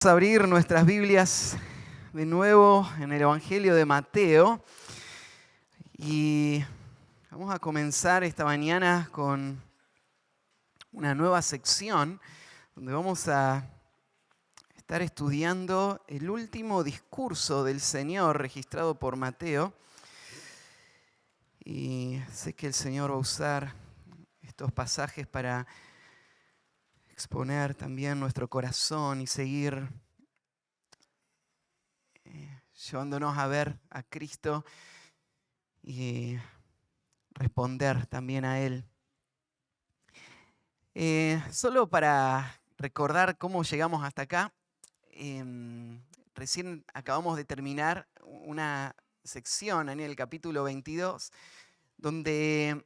Vamos a abrir nuestras Biblias de nuevo en el Evangelio de Mateo y vamos a comenzar esta mañana con una nueva sección donde vamos a estar estudiando el último discurso del Señor registrado por Mateo. Y sé que el Señor va a usar estos pasajes para exponer también nuestro corazón y seguir llevándonos a ver a Cristo y responder también a Él. Solo para recordar cómo llegamos hasta acá, recién acabamos de terminar una sección en el capítulo 22, donde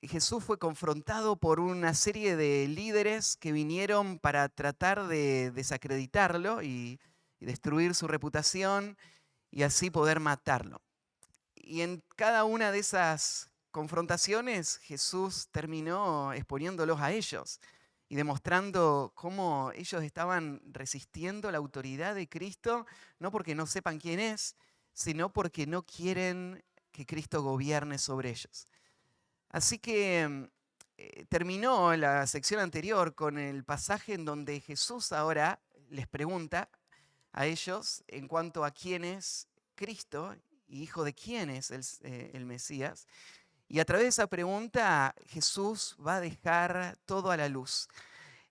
Jesús fue confrontado por una serie de líderes que vinieron para tratar de desacreditarlo y destruir su reputación y así poder matarlo. Y en cada una de esas confrontaciones Jesús terminó exponiéndolos a ellos y demostrando cómo ellos estaban resistiendo la autoridad de Cristo, no porque no sepan quién es, sino porque no quieren que Cristo gobierne sobre ellos. Así que terminó la sección anterior con el pasaje en donde Jesús ahora les pregunta a ellos en cuanto a quién es Cristo y hijo de quién es el Mesías. Y a través de esa pregunta Jesús va a dejar todo a la luz.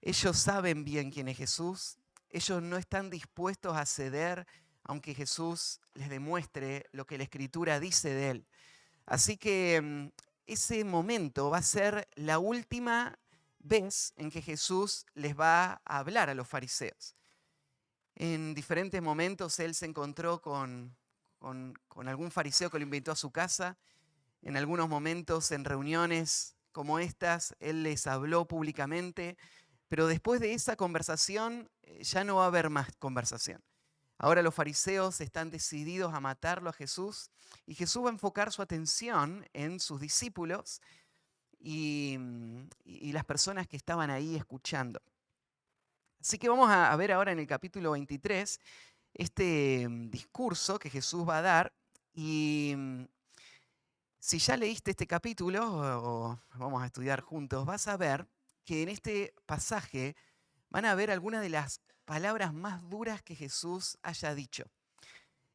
Ellos saben bien quién es Jesús, ellos no están dispuestos a ceder aunque Jesús les demuestre lo que la Escritura dice de él. Así que ese momento va a ser la última vez en que Jesús les va a hablar a los fariseos. En diferentes momentos él se encontró con algún fariseo que lo invitó a su casa. En algunos momentos, en reuniones como estas, él les habló públicamente, pero después de esa conversación ya no va a haber más conversación. Ahora los fariseos están decididos a matarlo a Jesús y Jesús va a enfocar su atención en sus discípulos y las personas que estaban ahí escuchando. Así que vamos a ver ahora en el capítulo 23 este discurso que Jesús va a dar. Y si ya leíste este capítulo o vamos a estudiar juntos, vas a ver que en este pasaje van a ver algunas de las palabras más duras que Jesús haya dicho.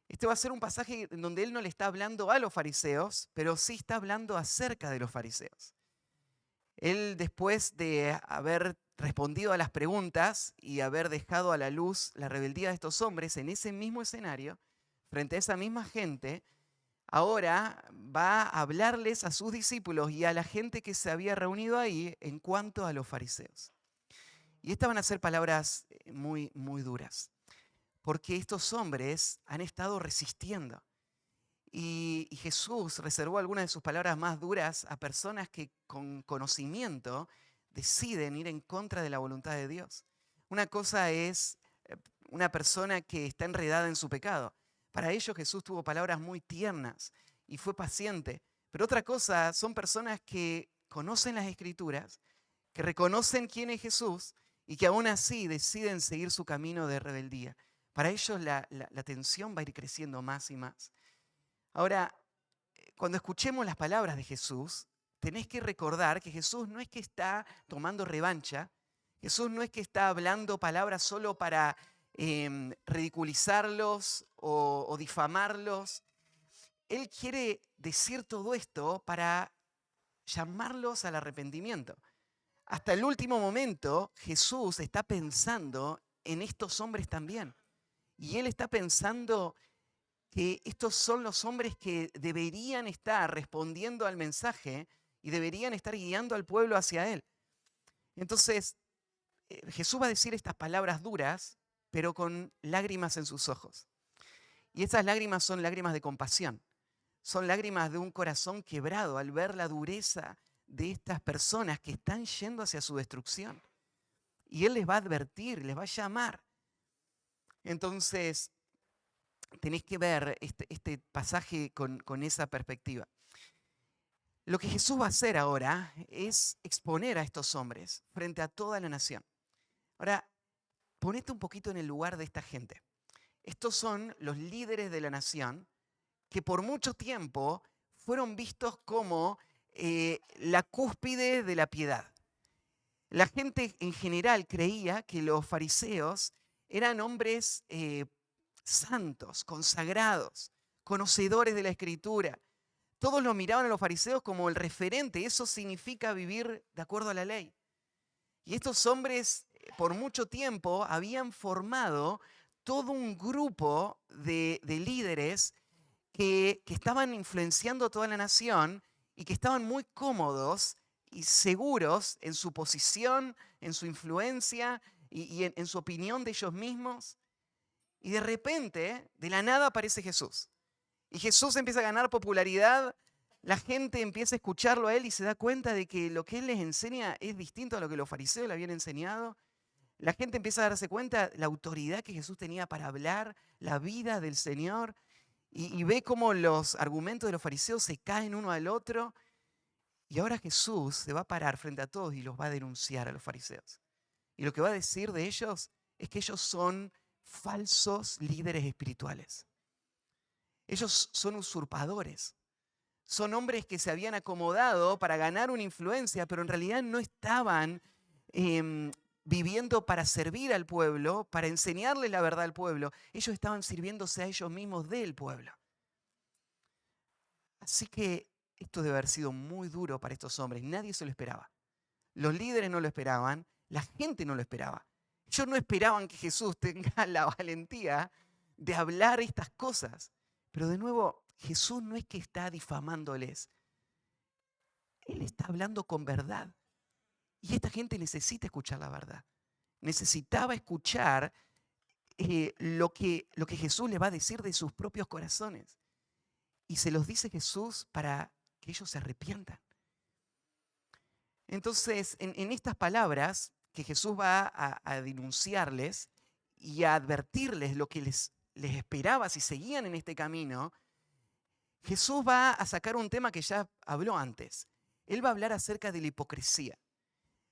Este va a ser un pasaje en donde él no le está hablando a los fariseos, pero sí está hablando acerca de los fariseos. Él, después de haber respondido a las preguntas y haber dejado a la luz la rebeldía de estos hombres en ese mismo escenario, frente a esa misma gente, ahora va a hablarles a sus discípulos y a la gente que se había reunido ahí en cuanto a los fariseos. Y estas van a ser palabras muy, muy duras, porque estos hombres han estado resistiendo. Y Jesús reservó algunas de sus palabras más duras a personas que con conocimiento deciden ir en contra de la voluntad de Dios. Una cosa es una persona que está enredada en su pecado. Para ellos Jesús tuvo palabras muy tiernas y fue paciente. Pero otra cosa son personas que conocen las Escrituras, que reconocen quién es Jesús y que aún así deciden seguir su camino de rebeldía. Para ellos la tensión va a ir creciendo más y más. Ahora, cuando escuchemos las palabras de Jesús, tenés que recordar que Jesús no es que está tomando revancha, Jesús no es que está hablando palabras solo para ridiculizarlos o difamarlos. Él quiere decir todo esto para llamarlos al arrepentimiento. Hasta el último momento, Jesús está pensando en estos hombres también. Y Él está pensando que estos son los hombres que deberían estar respondiendo al mensaje y deberían estar guiando al pueblo hacia Él. Entonces, Jesús va a decir estas palabras duras, pero con lágrimas en sus ojos. Y esas lágrimas son lágrimas de compasión. Son lágrimas de un corazón quebrado al ver la dureza de estas personas que están yendo hacia su destrucción. Y Él les va a advertir, les va a llamar. Entonces, tenés que ver este pasaje con esa perspectiva. Lo que Jesús va a hacer ahora es exponer a estos hombres frente a toda la nación. Ahora, ponete un poquito en el lugar de esta gente. Estos son los líderes de la nación que por mucho tiempo fueron vistos como la cúspide de la piedad. La gente en general creía que los fariseos eran hombres santos, consagrados, conocedores de la Escritura. Todos los miraban a los fariseos como el referente. Eso significa vivir de acuerdo a la ley. Y estos hombres por mucho tiempo habían formado todo un grupo de líderes que estaban influenciando a toda la nación y que estaban muy cómodos y seguros en su posición, en su influencia y en su opinión de ellos mismos. Y de repente, de la nada aparece Jesús. Y Jesús empieza a ganar popularidad, la gente empieza a escucharlo a él y se da cuenta de que lo que él les enseña es distinto a lo que los fariseos le habían enseñado. La gente empieza a darse cuenta de la autoridad que Jesús tenía para hablar, la vida del Señor, y ve cómo los argumentos de los fariseos se caen uno al otro. Y ahora Jesús se va a parar frente a todos y los va a denunciar a los fariseos. Y lo que va a decir de ellos es que ellos son falsos líderes espirituales. Ellos son usurpadores. Son hombres que se habían acomodado para ganar una influencia, pero en realidad no estaban viviendo para servir al pueblo, para enseñarles la verdad al pueblo. Ellos estaban sirviéndose a ellos mismos del pueblo. Así que esto debe haber sido muy duro para estos hombres. Nadie se lo esperaba. Los líderes no lo esperaban, la gente no lo esperaba. Ellos no esperaban que Jesús tenga la valentía de hablar estas cosas. Pero de nuevo, Jesús no es que está difamándoles. Él está hablando con verdad. Y esta gente necesita escuchar la verdad. Necesitaba escuchar lo que Jesús le va a decir de sus propios corazones. Y se los dice Jesús para que ellos se arrepientan. Entonces, en estas palabras que Jesús va a denunciarles y a advertirles lo que les esperaba si seguían en este camino, Jesús va a sacar un tema que ya habló antes. Él va a hablar acerca de la hipocresía.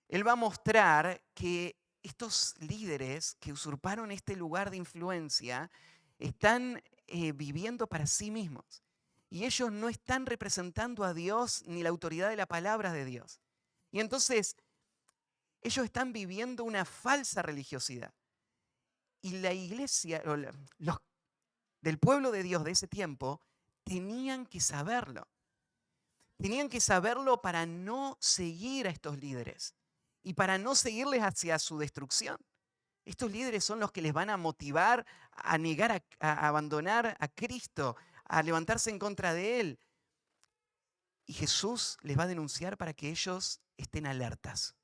Él va a mostrar que estos líderes que usurparon este lugar de influencia están viviendo para sí mismos. Y ellos no están representando a Dios ni la autoridad de la palabra de Dios. Y entonces ellos están viviendo una falsa religiosidad. Y la iglesia, los del pueblo de Dios de ese tiempo, tenían que saberlo. Tenían que saberlo para no seguir a estos líderes y para no seguirles hacia su destrucción. Estos líderes son los que les van a motivar a negar, a abandonar a Cristo, a levantarse en contra de Él. Y Jesús les va a denunciar para que ellos estén alertas.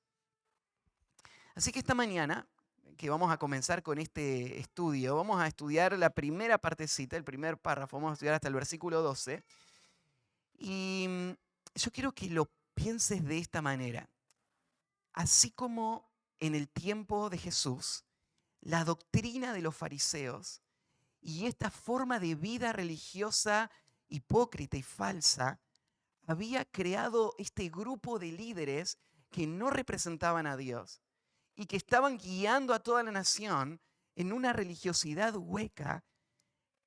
Así que esta mañana, que vamos a comenzar con este estudio, vamos a estudiar la primera partecita, el primer párrafo, vamos a estudiar hasta el versículo 12. Y yo quiero que lo pienses de esta manera. Así como en el tiempo de Jesús, la doctrina de los fariseos y esta forma de vida religiosa hipócrita y falsa había creado este grupo de líderes que no representaban a Dios y que estaban guiando a toda la nación en una religiosidad hueca.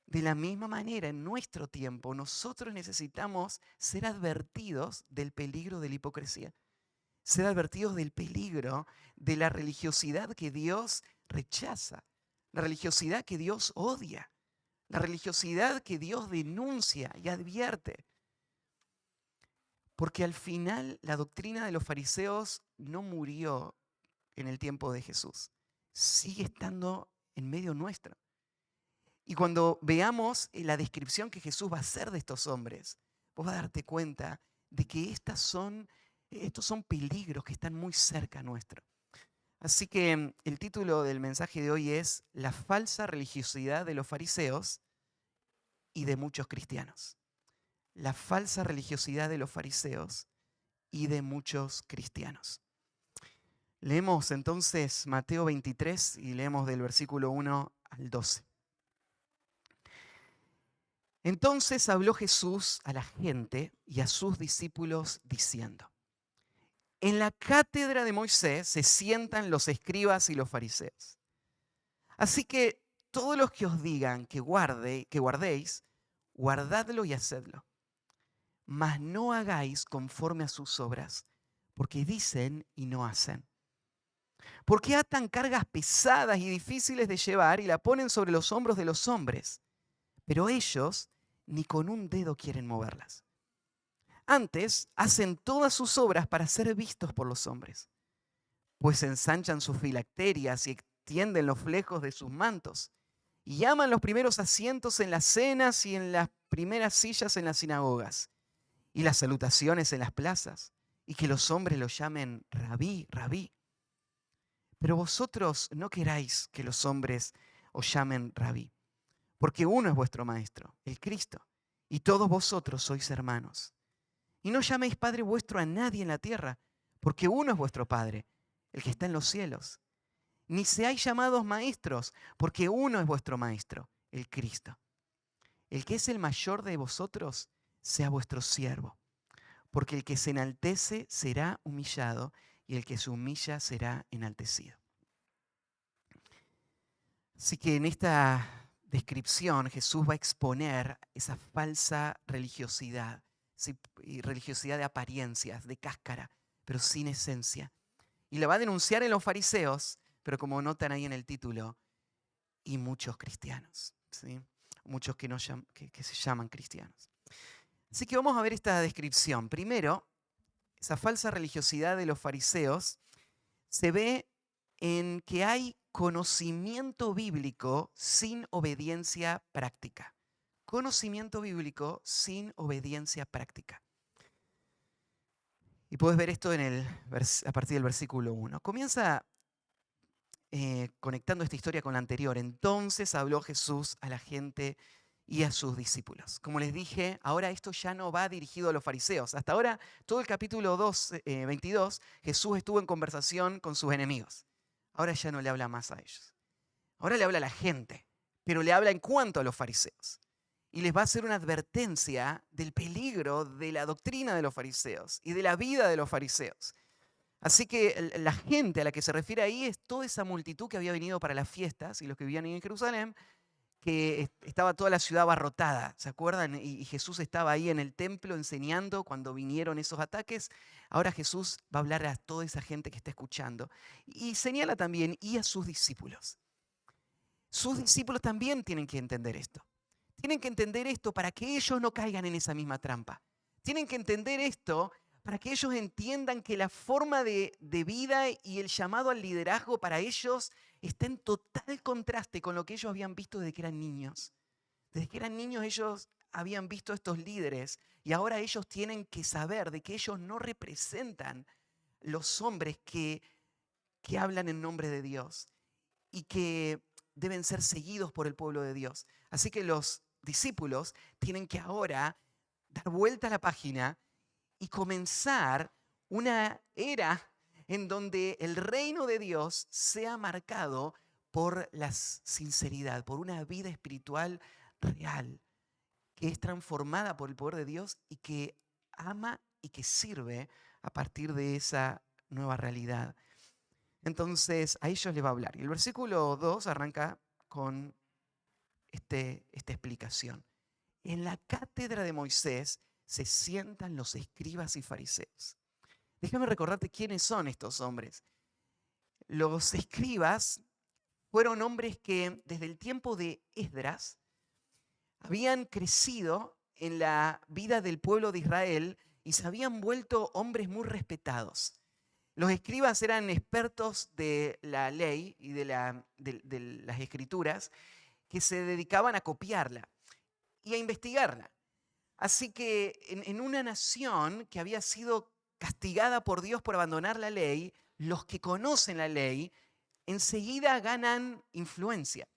De la misma manera, en nuestro tiempo, nosotros necesitamos ser advertidos del peligro de la hipocresía, ser advertidos del peligro de la religiosidad que Dios rechaza, la religiosidad que Dios odia, la religiosidad que Dios denuncia y advierte. Porque al final la doctrina de los fariseos no murió en el tiempo de Jesús, sigue estando en medio nuestro. Y cuando veamos la descripción que Jesús va a hacer de estos hombres, vos vas a darte cuenta de que estos son peligros que están muy cerca nuestro. Así que el título del mensaje de hoy es La falsa religiosidad de los fariseos y de muchos cristianos. La falsa religiosidad de los fariseos y de muchos cristianos. Leemos entonces Mateo 23 y leemos del versículo 1 al 12. Entonces habló Jesús a la gente y a sus discípulos diciendo: en la cátedra de Moisés se sientan los escribas y los fariseos. Así que todo lo que os digan que guardéis, guardadlo y hacedlo. Mas no hagáis conforme a sus obras, porque dicen y no hacen. Porque atan cargas pesadas y difíciles de llevar y la ponen sobre los hombros de los hombres, pero ellos ni con un dedo quieren moverlas. Antes hacen todas sus obras para ser vistos por los hombres, pues ensanchan sus filacterias y extienden los flecos de sus mantos, y llaman los primeros asientos en las cenas y en las primeras sillas en las sinagogas, y las salutaciones en las plazas, y que los hombres los llamen rabí, rabí. Pero vosotros no queráis que los hombres os llamen rabí, porque uno es vuestro maestro, el Cristo, y todos vosotros sois hermanos. Y no llaméis Padre vuestro a nadie en la tierra, porque uno es vuestro Padre, el que está en los cielos. Ni seáis llamados maestros, porque uno es vuestro Maestro, el Cristo. El que es el mayor de vosotros, sea vuestro siervo, porque el que se enaltece será humillado, y el que se humilla será enaltecido. Así que en esta descripción Jesús va a exponer esa falsa religiosidad, ¿sí? Y religiosidad de apariencias, de cáscara, pero sin esencia. Y la va a denunciar en los fariseos, pero como notan ahí en el título, y muchos cristianos, ¿sí? Muchos que se llaman cristianos. Así que vamos a ver esta descripción. Primero, esa falsa religiosidad de los fariseos se ve en que hay conocimiento bíblico sin obediencia práctica. Conocimiento bíblico sin obediencia práctica. Y puedes ver esto a partir del versículo 1. Comienza conectando esta historia con la anterior. Entonces habló Jesús a la gente y a sus discípulos. Como les dije, ahora esto ya no va dirigido a los fariseos. Hasta ahora, todo el capítulo 22, Jesús estuvo en conversación con sus enemigos. Ahora ya no le habla más a ellos. Ahora le habla a la gente, pero le habla en cuanto a los fariseos. Y les va a hacer una advertencia del peligro de la doctrina de los fariseos y de la vida de los fariseos. Así que la gente a la que se refiere ahí es toda esa multitud que había venido para las fiestas y los que vivían en Jerusalén, que estaba toda la ciudad abarrotada, ¿se acuerdan? Y Jesús estaba ahí en el templo enseñando cuando vinieron esos ataques. Ahora Jesús va a hablar a toda esa gente que está escuchando. Y señala también, y a sus discípulos. Sus discípulos también tienen que entender esto. Tienen que entender esto para que ellos no caigan en esa misma trampa. Tienen que entender esto para que ellos entiendan que la forma de vida y el llamado al liderazgo para ellos está en total contraste con lo que ellos habían visto desde que eran niños. Desde que eran niños ellos habían visto a estos líderes y ahora ellos tienen que saber de que ellos no representan los hombres que hablan en nombre de Dios y que deben ser seguidos por el pueblo de Dios. Así que los discípulos tienen que ahora dar vuelta a la página y comenzar una era en donde el reino de Dios sea marcado por la sinceridad, por una vida espiritual real, que es transformada por el poder de Dios y que ama y que sirve a partir de esa nueva realidad. Entonces a ellos les va a hablar. Y el versículo 2 arranca con esta explicación. En la cátedra de Moisés se sientan los escribas y fariseos. Déjame recordarte quiénes son estos hombres. Los escribas fueron hombres que desde el tiempo de Esdras habían crecido en la vida del pueblo de Israel y se habían vuelto hombres muy respetados. Los escribas eran expertos de la ley y de las escrituras que se dedicaban a copiarla y a investigarla. Así que en una nación que había sido castigada por Dios por abandonar la ley, los que conocen la ley enseguida ganan influencia.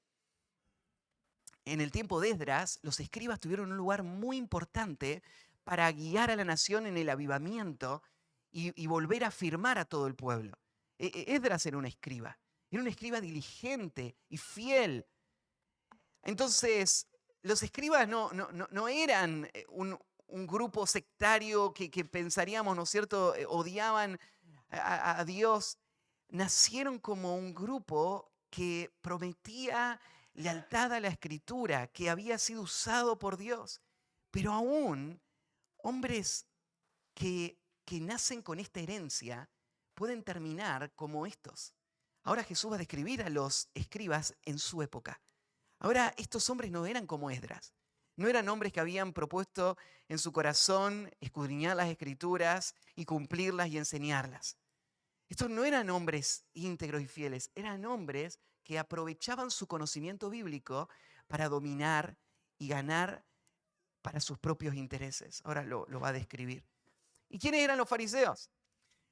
En el tiempo de Esdras, los escribas tuvieron un lugar muy importante para guiar a la nación en el avivamiento y volver a afirmar a todo el pueblo. Esdras era un escriba diligente y fiel. Entonces, los escribas no eran un grupo sectario que pensaríamos, ¿no es cierto?, odiaban a Dios. Nacieron como un grupo que prometía lealtad a la Escritura, que había sido usado por Dios, pero aún hombres que nacen con esta herencia pueden terminar como estos. Ahora Jesús va a describir a los escribas en su época. Ahora estos hombres no eran como Esdras. No eran hombres que habían propuesto en su corazón escudriñar las Escrituras y cumplirlas y enseñarlas. Estos no eran hombres íntegros y fieles, eran hombres que aprovechaban su conocimiento bíblico para dominar y ganar para sus propios intereses. Ahora lo va a describir. ¿Y quiénes eran los fariseos?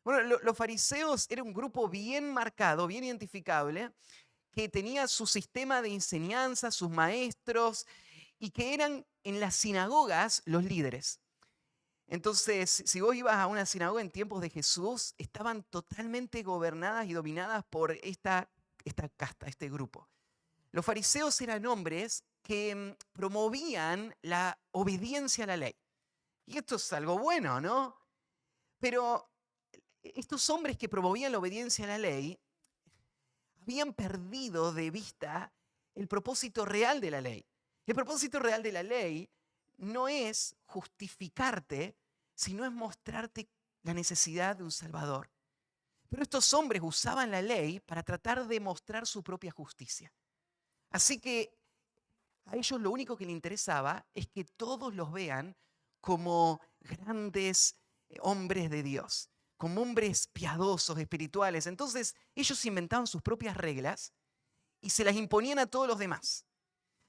Bueno, los fariseos eran un grupo bien marcado, bien identificable, que tenía su sistema de enseñanza, sus maestros, y que eran en las sinagogas los líderes. Entonces, si vos ibas a una sinagoga en tiempos de Jesús, estaban totalmente gobernadas y dominadas por esta casta, este grupo. Los fariseos eran hombres que promovían la obediencia a la ley. Y esto es algo bueno, ¿no? Pero estos hombres que promovían la obediencia a la ley habían perdido de vista el propósito real de la ley. El propósito real de la ley no es justificarte, sino es mostrarte la necesidad de un Salvador. Pero estos hombres usaban la ley para tratar de mostrar su propia justicia. Así que a ellos lo único que les interesaba es que todos los vean como grandes hombres de Dios, como hombres piadosos, espirituales. Entonces ellos inventaban sus propias reglas y se las imponían a todos los demás.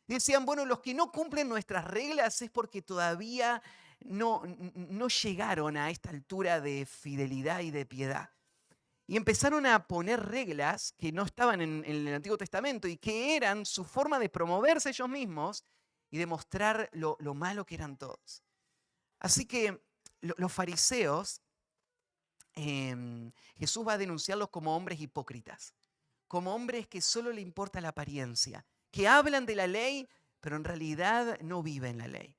Decían, bueno, los que no cumplen nuestras reglas es porque todavía no llegaron a esta altura de fidelidad y de piedad. Y empezaron a poner reglas que no estaban en el Antiguo Testamento y que eran su forma de promoverse ellos mismos y de mostrar lo malo que eran todos. Así que los fariseos, Jesús va a denunciarlos como hombres hipócritas, como hombres que solo le importa la apariencia, que hablan de la ley, pero en realidad no viven la ley.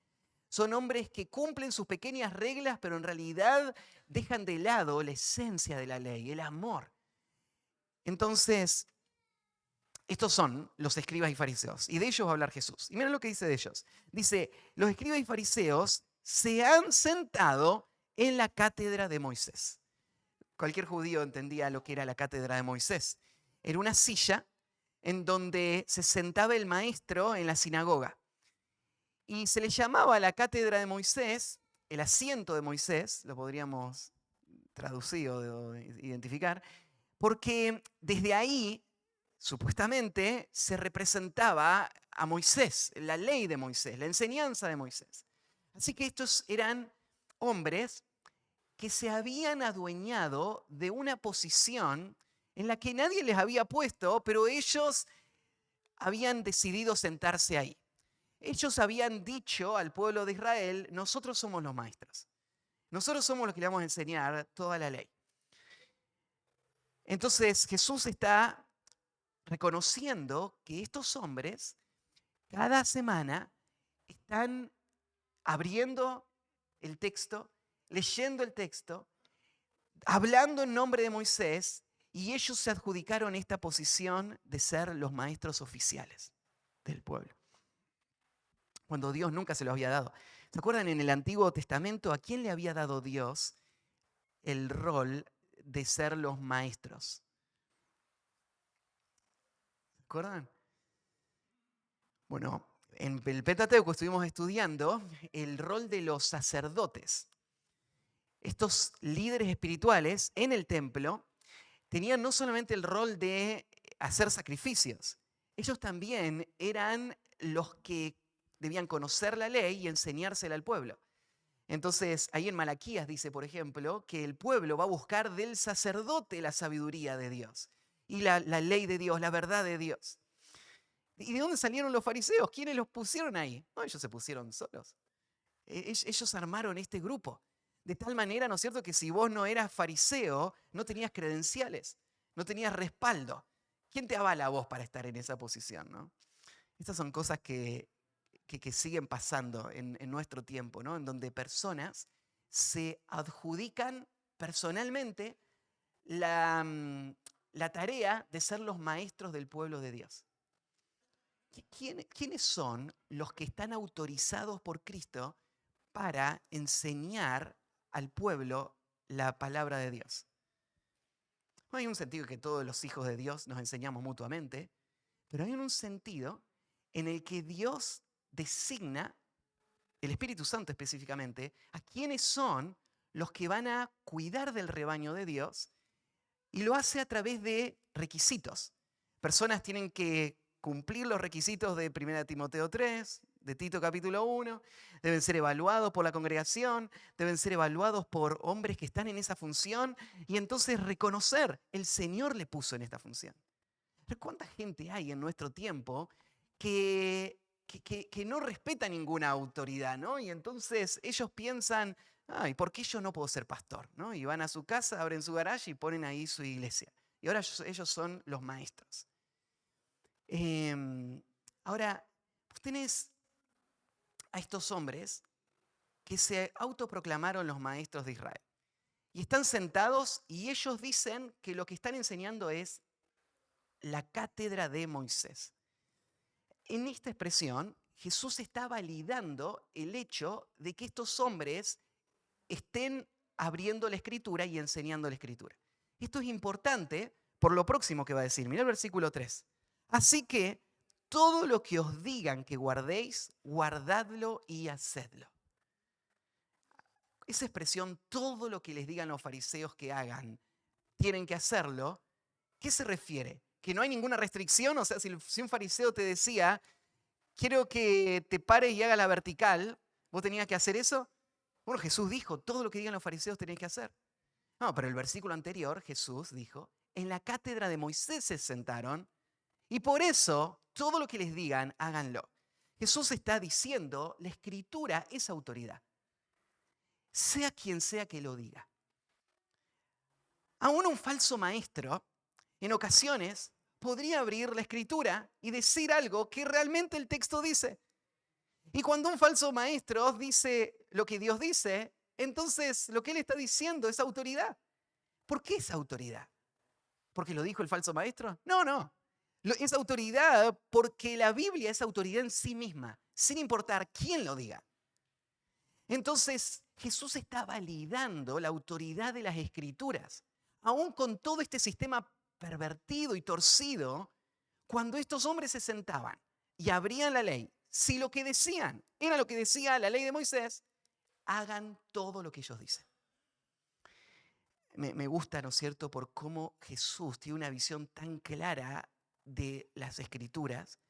Son hombres que cumplen sus pequeñas reglas, pero en realidad dejan de lado la esencia de la ley, el amor. Entonces, estos son los escribas y fariseos, y de ellos va a hablar Jesús. Y miren lo que dice de ellos. Dice, los escribas y fariseos se han sentado en la cátedra de Moisés. Cualquier judío entendía lo que era la cátedra de Moisés. Era una silla en donde se sentaba el maestro en la sinagoga. Y se le llamaba la cátedra de Moisés, el asiento de Moisés, lo podríamos traducir o identificar, porque desde ahí, supuestamente, se representaba a Moisés, la ley de Moisés, la enseñanza de Moisés. Así que estos eran hombres que se habían adueñado de una posición en la que nadie les había puesto, pero ellos habían decidido sentarse ahí. Ellos habían dicho al pueblo de Israel, nosotros somos los maestros. Nosotros somos los que le vamos a enseñar toda la ley. Entonces Jesús está reconociendo que estos hombres cada semana están abriendo el texto, leyendo el texto, hablando en nombre de Moisés, y ellos se adjudicaron esta posición de ser los maestros oficiales del pueblo, cuando Dios nunca se lo había dado. ¿Se acuerdan en el Antiguo Testamento a quién le había dado Dios el rol de ser los maestros? ¿Se acuerdan? Bueno, en el Pentateuco estuvimos estudiando el rol de los sacerdotes. Estos líderes espirituales en el templo tenían no solamente el rol de hacer sacrificios, ellos también eran los que debían conocer la ley y enseñársela al pueblo. Entonces, ahí en Malaquías dice, por ejemplo, que el pueblo va a buscar del sacerdote la sabiduría de Dios y la ley de Dios, la verdad de Dios. ¿Y de dónde salieron los fariseos? ¿Quiénes los pusieron ahí? No, ellos se pusieron solos. Ellos armaron este grupo. De tal manera, ¿no es cierto?, que si vos no eras fariseo, no tenías credenciales, no tenías respaldo. ¿Quién te avala a vos para estar en esa posición, no? Estas son cosas que siguen pasando en nuestro tiempo, ¿no? En donde personas se adjudican personalmente la tarea de ser los maestros del pueblo de Dios. ¿Quiénes son los que están autorizados por Cristo para enseñar al pueblo la palabra de Dios? No hay un sentido que todos los hijos de Dios nos enseñamos mutuamente, pero hay un sentido en el que Dios designa, el Espíritu Santo específicamente, a quiénes son los que van a cuidar del rebaño de Dios, y lo hace a través de requisitos. Personas tienen que cumplir los requisitos de 1 Timoteo 3, de Tito capítulo 1, deben ser evaluados por la congregación, deben ser evaluados por hombres que están en esa función y entonces reconocer, el Señor le puso en esta función. Pero ¿cuánta gente hay en nuestro tiempo que no respeta ninguna autoridad, ¿no? Y entonces ellos piensan, ay, ¿por qué yo no puedo ser pastor? ¿No? Y van a su casa, abren su garaje y ponen ahí su iglesia. Y ahora ellos son los maestros. Ahora, vos tenés a estos hombres que se autoproclamaron los maestros de Israel. Y están sentados y ellos dicen que lo que están enseñando es la cátedra de Moisés. En esta expresión, Jesús está validando el hecho de que estos hombres estén abriendo la Escritura y enseñando la Escritura. Esto es importante por lo próximo que va a decir. Mirá el versículo 3. Así que todo lo que os digan que guardéis, guardadlo y hacedlo. Esa expresión, todo lo que les digan los fariseos que hagan, tienen que hacerlo, ¿qué se refiere? ¿Que no hay ninguna restricción? O sea, si un fariseo te decía, quiero que te pares y hagas la vertical, ¿vos tenías que hacer eso? Bueno, Jesús dijo, todo lo que digan los fariseos tenéis que hacer. No, pero el versículo anterior, Jesús dijo, en la cátedra de Moisés se sentaron y por eso todo lo que les digan, háganlo. Jesús está diciendo, la Escritura es autoridad, sea quien sea que lo diga. Aún un falso maestro, en ocasiones, podría abrir la Escritura y decir algo que realmente el texto dice. Y cuando un falso maestro dice lo que Dios dice, entonces lo que él está diciendo es autoridad. ¿Por qué es autoridad? ¿Porque lo dijo el falso maestro? No. Es autoridad porque la Biblia es autoridad en sí misma, sin importar quién lo diga. Entonces, Jesús está validando la autoridad de las Escrituras, aún con todo este sistema pervertido y torcido. Cuando estos hombres se sentaban y abrían la ley, si lo que decían era lo que decía la ley de Moisés, hagan todo lo que ellos dicen. Me gusta, ¿no es cierto?, por cómo Jesús tiene una visión tan clara de las Escrituras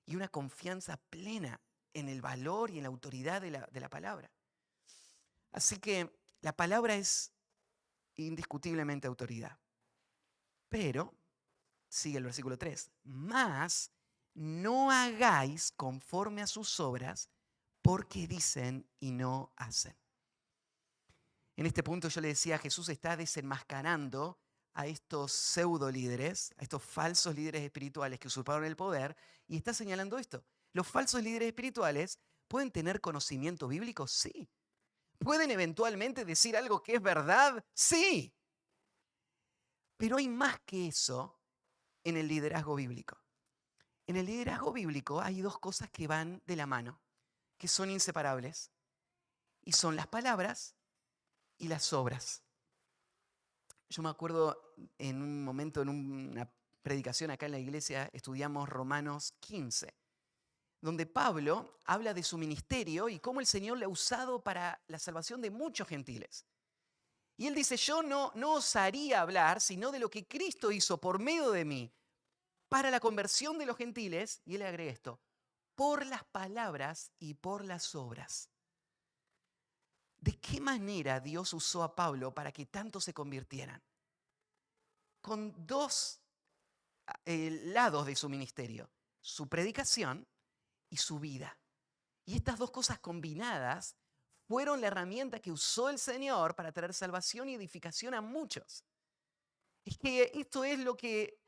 y una confianza plena en el valor y en la autoridad de la palabra. Así que la palabra es indiscutiblemente autoridad. Pero, sigue el versículo 3, mas no hagáis conforme a sus obras, porque dicen y no hacen. En este punto yo le decía, Jesús está desenmascarando a estos pseudo líderes, a estos falsos líderes espirituales que usurparon el poder, y está señalando esto. Los falsos líderes espirituales pueden tener conocimiento bíblico, sí. ¿Pueden eventualmente decir algo que es verdad? Sí. Pero hay más que eso en el liderazgo bíblico. En el liderazgo bíblico hay dos cosas que van de la mano, que son inseparables, y son las palabras y las obras. Yo me acuerdo en un momento, en una predicación acá en la iglesia, estudiamos Romanos 15, donde Pablo habla de su ministerio y cómo el Señor le ha usado para la salvación de muchos gentiles. Y él dice, yo no osaría hablar sino de lo que Cristo hizo por medio de mí para la conversión de los gentiles, y él le agrega esto, por las palabras y por las obras. ¿De qué manera Dios usó a Pablo para que tantos se convirtieran? Con dos lados de su ministerio, su predicación y su vida. Y estas dos cosas combinadas fueron la herramienta que usó el Señor para traer salvación y edificación a muchos. Es que esto es lo que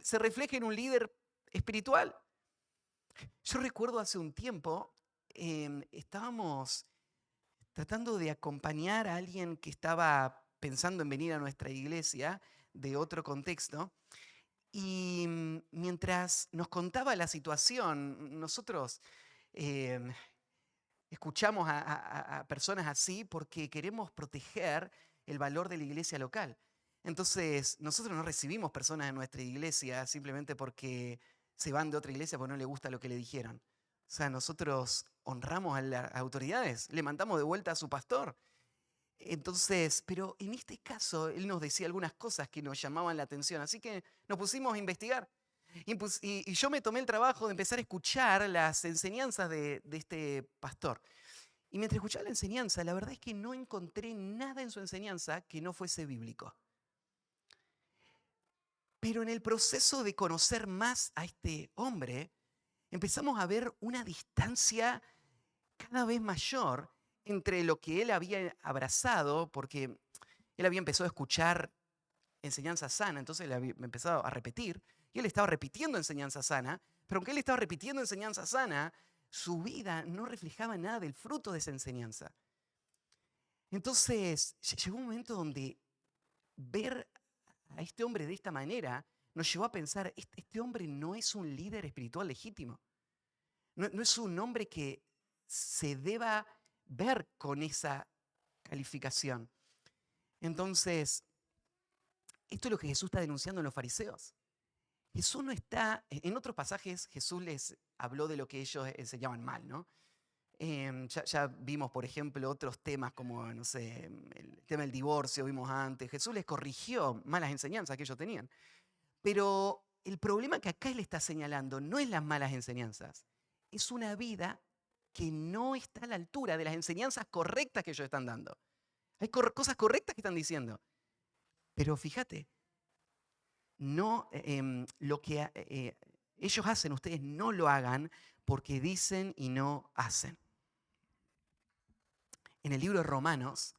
se refleja en un líder espiritual. Yo recuerdo hace un tiempo, estábamos tratando de acompañar a alguien que estaba pensando en venir a nuestra iglesia de otro contexto. Y mientras nos contaba la situación, nosotros eh, escuchamos a personas así porque queremos proteger el valor de la iglesia local. Entonces, nosotros no recibimos personas en nuestra iglesia simplemente porque se van de otra iglesia porque no les gusta lo que le dijeron. O sea, nosotros honramos a las autoridades, le mandamos de vuelta a su pastor. Entonces, pero en este caso, él nos decía algunas cosas que nos llamaban la atención, así que nos pusimos a investigar. Y yo me tomé el trabajo de empezar a escuchar las enseñanzas de este pastor. Y mientras escuchaba la enseñanza, la verdad es que no encontré nada en su enseñanza que no fuese bíblico. Pero en el proceso de conocer más a este hombre, empezamos a ver una distancia cada vez mayor entre lo que él había abrazado, porque él había empezado a escuchar enseñanza sana, entonces él había empezado a repetir, y él estaba repitiendo enseñanza sana, pero aunque él estaba repitiendo enseñanza sana, su vida no reflejaba nada del fruto de esa enseñanza. Entonces llegó un momento donde ver a este hombre de esta manera nos llevó a pensar, este hombre no es un líder espiritual legítimo, no es un hombre que se deba ver con esa calificación. Entonces, esto es lo que Jesús está denunciando en los fariseos. Jesús no está, en otros pasajes Jesús les habló de lo que ellos enseñaban mal, ¿no? Ya vimos, por ejemplo, otros temas como, no sé, el tema del divorcio, vimos antes. Jesús les corrigió malas enseñanzas que ellos tenían. Pero el problema que acá él está señalando no es las malas enseñanzas, es una vida que no está a la altura de las enseñanzas correctas que ellos están dando. Hay cosas correctas que están diciendo. Pero fíjate, no, lo que ellos hacen, ustedes no lo hagan porque dicen y no hacen. En el libro de Romanos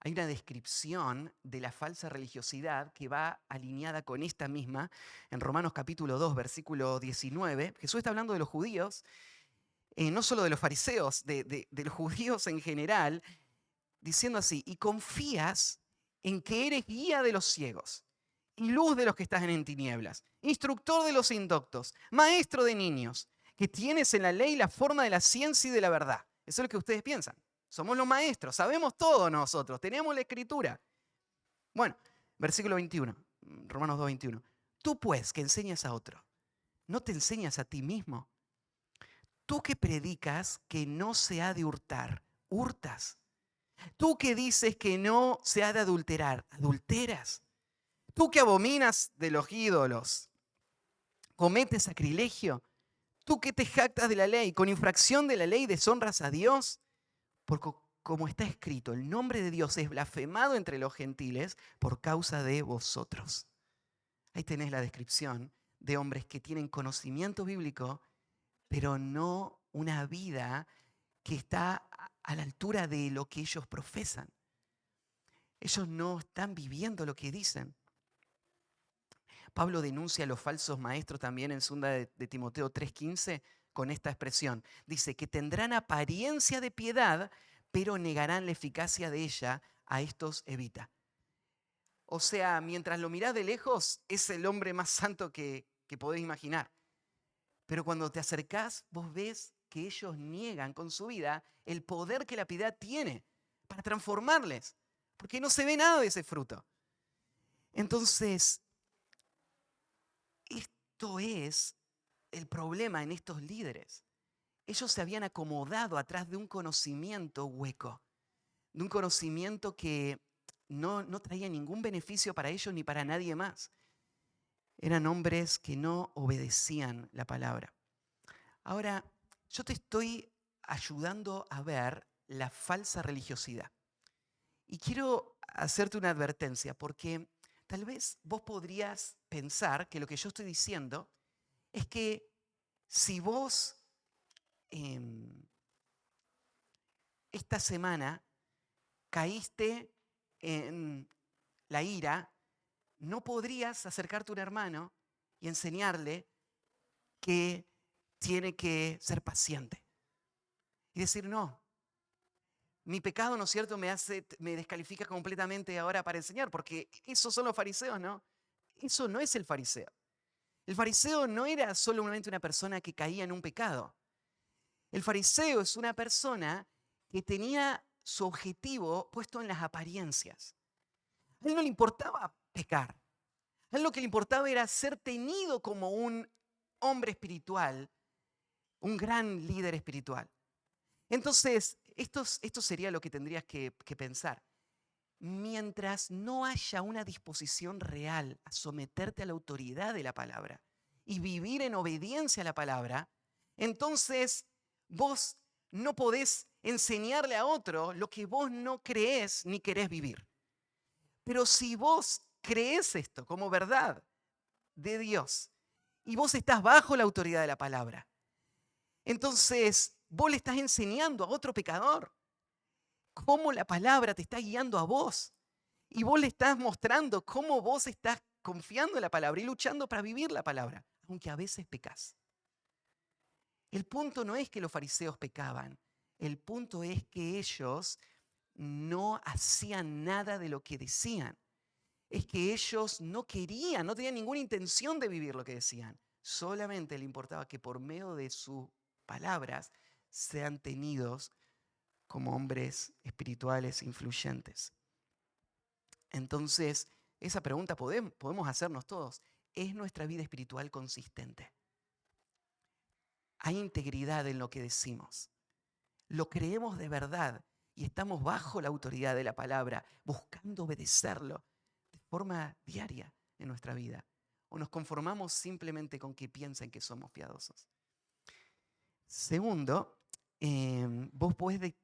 hay una descripción de la falsa religiosidad que va alineada con esta misma. En Romanos capítulo 2, versículo 19, Jesús está hablando de los judíos, no solo de los fariseos, de los judíos en general, diciendo así, y confías en que eres guía de los ciegos y luz de los que están en tinieblas, instructor de los indoctos, maestro de niños, que tienes en la ley la forma de la ciencia y de la verdad. Eso es lo que ustedes piensan. Somos los maestros, sabemos todo nosotros, tenemos la escritura. Bueno, versículo 21, Romanos 2, 21. Tú pues que enseñas a otro, ¿no te enseñas a ti mismo? Tú que predicas que no se ha de hurtar, hurtas. Tú que dices que no se ha de adulterar, adulteras. Tú que abominas de los ídolos, cometes sacrilegio. Tú que te jactas de la ley, con infracción de la ley deshonras a Dios. Porque como está escrito, el nombre de Dios es blasfemado entre los gentiles por causa de vosotros. Ahí tenés la descripción de hombres que tienen conocimiento bíblico, pero no una vida que está a la altura de lo que ellos profesan. Ellos no están viviendo lo que dicen. Pablo denuncia a los falsos maestros también en 2 de Timoteo 3:15 con esta expresión. Dice que tendrán apariencia de piedad, pero negarán la eficacia de ella. A estos evita. O sea, mientras lo mirás de lejos, es el hombre más santo que podés imaginar. Pero cuando te acercás, vos ves que ellos niegan con su vida el poder que la piedad tiene para transformarles, porque no se ve nada de ese fruto. Entonces, esto es el problema en estos líderes. Ellos se habían acomodado atrás de un conocimiento hueco, de un conocimiento que no traía ningún beneficio para ellos ni para nadie más. Eran hombres que no obedecían la palabra. Ahora, yo te estoy ayudando a ver la falsa religiosidad. Y quiero hacerte una advertencia, porque tal vez vos podrías pensar que lo que yo estoy diciendo es que si vos esta semana caíste en la ira, no podrías acercarte a un hermano y enseñarle que tiene que ser paciente. Y decir, no, mi pecado, ¿no es cierto?, me descalifica completamente ahora para enseñar, porque esos son los fariseos, ¿no? Eso no es el fariseo. El fariseo no era solamente una persona que caía en un pecado. El fariseo es una persona que tenía su objetivo puesto en las apariencias. A él no le importaba pecar. A él lo que le importaba era ser tenido como un hombre espiritual, un gran líder espiritual. Entonces, esto sería lo que tendrías que pensar. Mientras no haya una disposición real a someterte a la autoridad de la palabra y vivir en obediencia a la palabra, entonces vos no podés enseñarle a otro lo que vos no creés ni querés vivir. Pero si vos creés esto como verdad de Dios y vos estás bajo la autoridad de la palabra, entonces vos le estás enseñando a otro pecador cómo la palabra te está guiando a vos. Y vos le estás mostrando cómo vos estás confiando en la palabra y luchando para vivir la palabra, aunque a veces pecás. El punto no es que los fariseos pecaban, el punto es que ellos no hacían nada de lo que decían. Es que ellos no querían, no tenían ninguna intención de vivir lo que decían. Solamente le importaba que por medio de sus palabras sean tenidos como hombres espirituales influyentes. Entonces, esa pregunta podemos hacernos todos. ¿Es nuestra vida espiritual consistente? ¿Hay integridad en lo que decimos? ¿Lo creemos de verdad y estamos bajo la autoridad de la palabra, buscando obedecerlo de forma diaria en nuestra vida? ¿O nos conformamos simplemente con que piensen que somos piadosos? Segundo, vos podés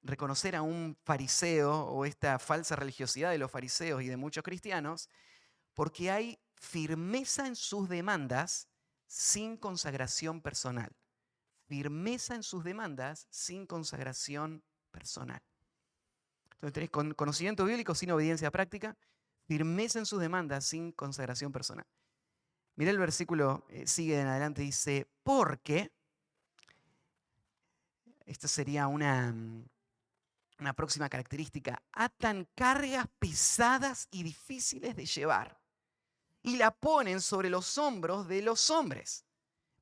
reconocer a un fariseo o esta falsa religiosidad de los fariseos y de muchos cristianos porque hay firmeza en sus demandas sin consagración personal. Firmeza en sus demandas sin consagración personal. Entonces tenés conocimiento bíblico sin obediencia práctica, firmeza en sus demandas sin consagración personal. Mirá el versículo, sigue en adelante, dice, porque, esta sería una próxima característica, atan cargas pesadas y difíciles de llevar y la ponen sobre los hombros de los hombres,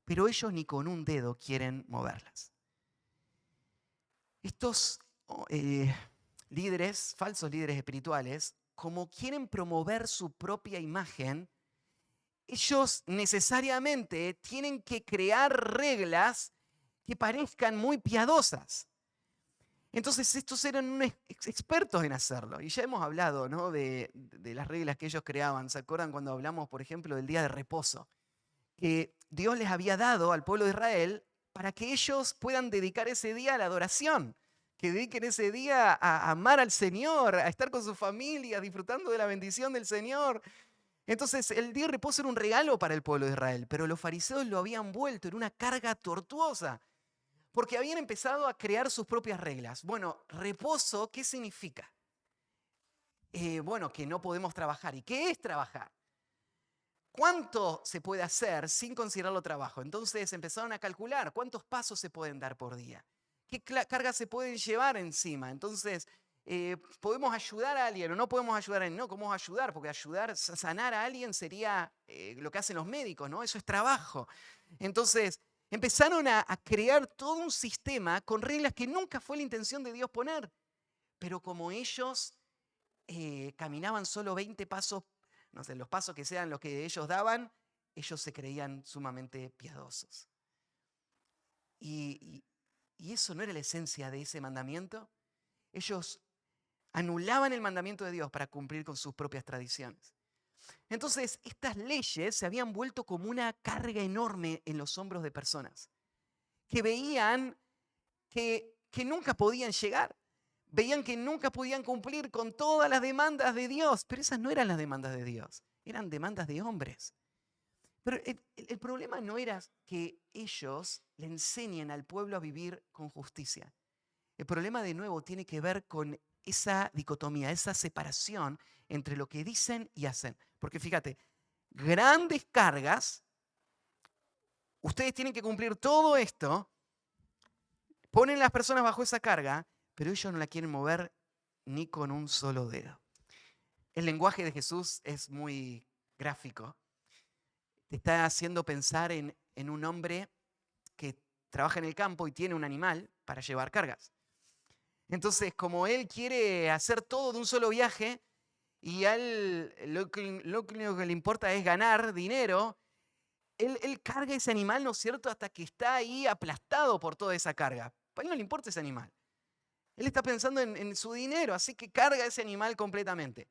pero ellos ni con un dedo quieren moverlas. Estos líderes, falsos líderes espirituales, como quieren promover su propia imagen, ellos necesariamente tienen que crear reglas que parezcan muy piadosas. Entonces estos eran expertos en hacerlo. Y ya hemos hablado, ¿no?, de las reglas que ellos creaban. ¿Se acuerdan cuando hablamos, por ejemplo, del día de reposo? Que Dios les había dado al pueblo de Israel para que ellos puedan dedicar ese día a la adoración. Que dediquen ese día a amar al Señor, a estar con sus familias, disfrutando de la bendición del Señor. Entonces el día de reposo era un regalo para el pueblo de Israel, pero los fariseos lo habían vuelto en una carga tortuosa. Porque habían empezado a crear sus propias reglas. Bueno, reposo, ¿qué significa? Bueno, que no podemos trabajar. ¿Y qué es trabajar? ¿Cuánto se puede hacer sin considerarlo trabajo? Entonces empezaron a calcular cuántos pasos se pueden dar por día. ¿Qué cargas se pueden llevar encima? Entonces, ¿podemos ayudar a alguien o no podemos ayudar a alguien? No, ¿cómo vamos a ayudar? Porque ayudar, sanar a alguien sería lo que hacen los médicos, ¿no? Eso es trabajo. Entonces, empezaron a crear todo un sistema con reglas que nunca fue la intención de Dios poner. Pero como ellos caminaban solo 20 pasos, no sé, los pasos que sean los que ellos daban, ellos se creían sumamente piadosos. Y eso no era la esencia de ese mandamiento. Ellos anulaban el mandamiento de Dios para cumplir con sus propias tradiciones. Entonces, estas leyes se habían vuelto como una carga enorme en los hombros de personas que veían que nunca podían llegar. Veían que nunca podían cumplir con todas las demandas de Dios, pero esas no eran las demandas de Dios, eran demandas de hombres. Pero el problema no era que ellos le enseñen al pueblo a vivir con justicia. El problema de nuevo tiene que ver con esa dicotomía, esa separación entre lo que dicen y hacen. Porque fíjate, grandes cargas, ustedes tienen que cumplir todo esto, ponen a las personas bajo esa carga, pero ellos no la quieren mover ni con un solo dedo. El lenguaje de Jesús es muy gráfico, te está haciendo pensar en un hombre que trabaja en el campo y tiene un animal para llevar cargas. Entonces, como él quiere hacer todo de un solo viaje y a él lo único que le importa es ganar dinero, él carga ese animal, ¿no es cierto?, hasta que está ahí aplastado por toda esa carga. A él no le importa ese animal. Él está pensando en su dinero, así que carga ese animal completamente.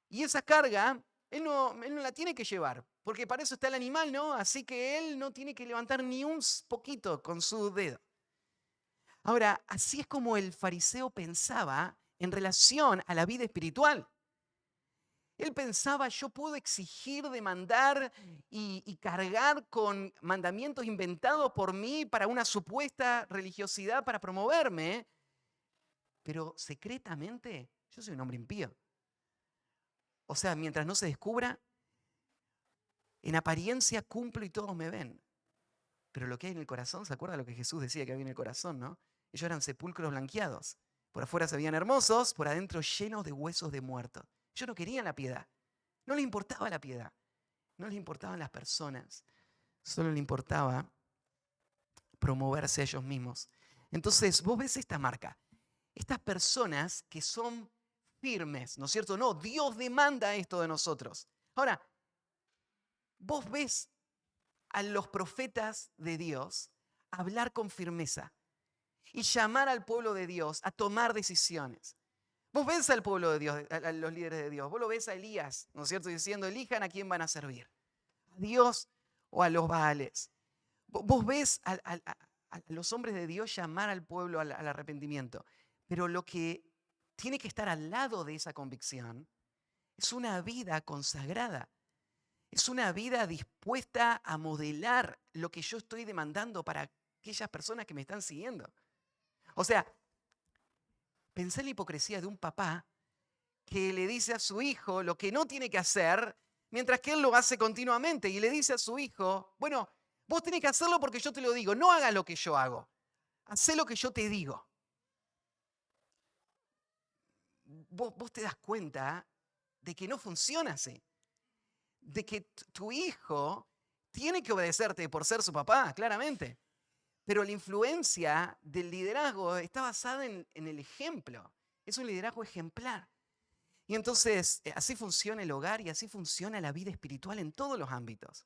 Y esa carga, él no la tiene que llevar, porque para eso está el animal, ¿no? Así que él no tiene que levantar ni un poquito con su dedo. Ahora, así es como el fariseo pensaba en relación a la vida espiritual. Él pensaba, yo puedo exigir, demandar y cargar con mandamientos inventados por mí para una supuesta religiosidad, para promoverme, pero secretamente yo soy un hombre impío. O sea, mientras no se descubra, en apariencia cumplo y todos me ven. Pero lo que hay en el corazón, ¿se acuerda lo que Jesús decía que había en el corazón, no? Ellos eran sepulcros blanqueados. Por afuera se veían hermosos, por adentro llenos de huesos de muertos. Ellos no querían la piedad. No les importaba la piedad. No les importaban las personas. Solo les importaba promoverse a ellos mismos. Entonces, vos ves esta marca. Estas personas que son firmes, ¿no es cierto? No, Dios demanda esto de nosotros. Ahora, vos ves a los profetas de Dios hablar con firmeza y llamar al pueblo de Dios a tomar decisiones. Vos ves al pueblo de Dios, a los líderes de Dios, vos lo ves a Elías, ¿no es cierto? Diciendo, elijan a quién van a servir, a Dios o a los Baales. Vos ves a los hombres de Dios llamar al pueblo al arrepentimiento, pero lo que tiene que estar al lado de esa convicción es una vida consagrada. Es una vida dispuesta a modelar lo que yo estoy demandando para aquellas personas que me están siguiendo. O sea, pensé en la hipocresía de un papá que le dice a su hijo lo que no tiene que hacer, mientras que él lo hace continuamente y le dice a su hijo, bueno, vos tenés que hacerlo porque yo te lo digo, no hagas lo que yo hago, hacé lo que yo te digo. Vos te das cuenta de que no funciona así, de que tu hijo tiene que obedecerte por ser su papá, claramente. Pero la influencia del liderazgo está basada en el ejemplo. Es un liderazgo ejemplar. Y entonces así funciona el hogar y así funciona la vida espiritual en todos los ámbitos.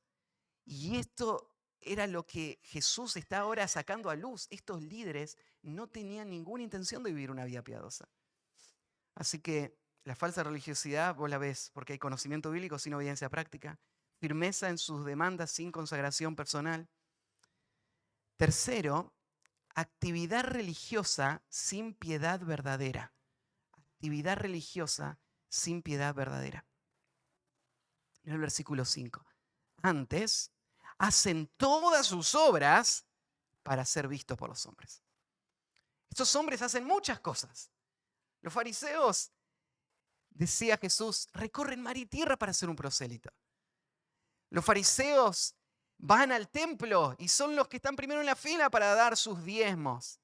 Y esto era lo que Jesús está ahora sacando a luz. Estos líderes no tenían ninguna intención de vivir una vida piadosa. Así que la falsa religiosidad, vos la ves, porque hay conocimiento bíblico sin obediencia práctica, firmeza en sus demandas sin consagración personal. Tercero, actividad religiosa sin piedad verdadera. Actividad religiosa sin piedad verdadera. En el versículo 5. Antes, hacen todas sus obras para ser vistos por los hombres. Estos hombres hacen muchas cosas. Los fariseos, decía Jesús, recorren mar y tierra para ser un prosélito. Los fariseos van al templo y son los que están primero en la fila para dar sus diezmos,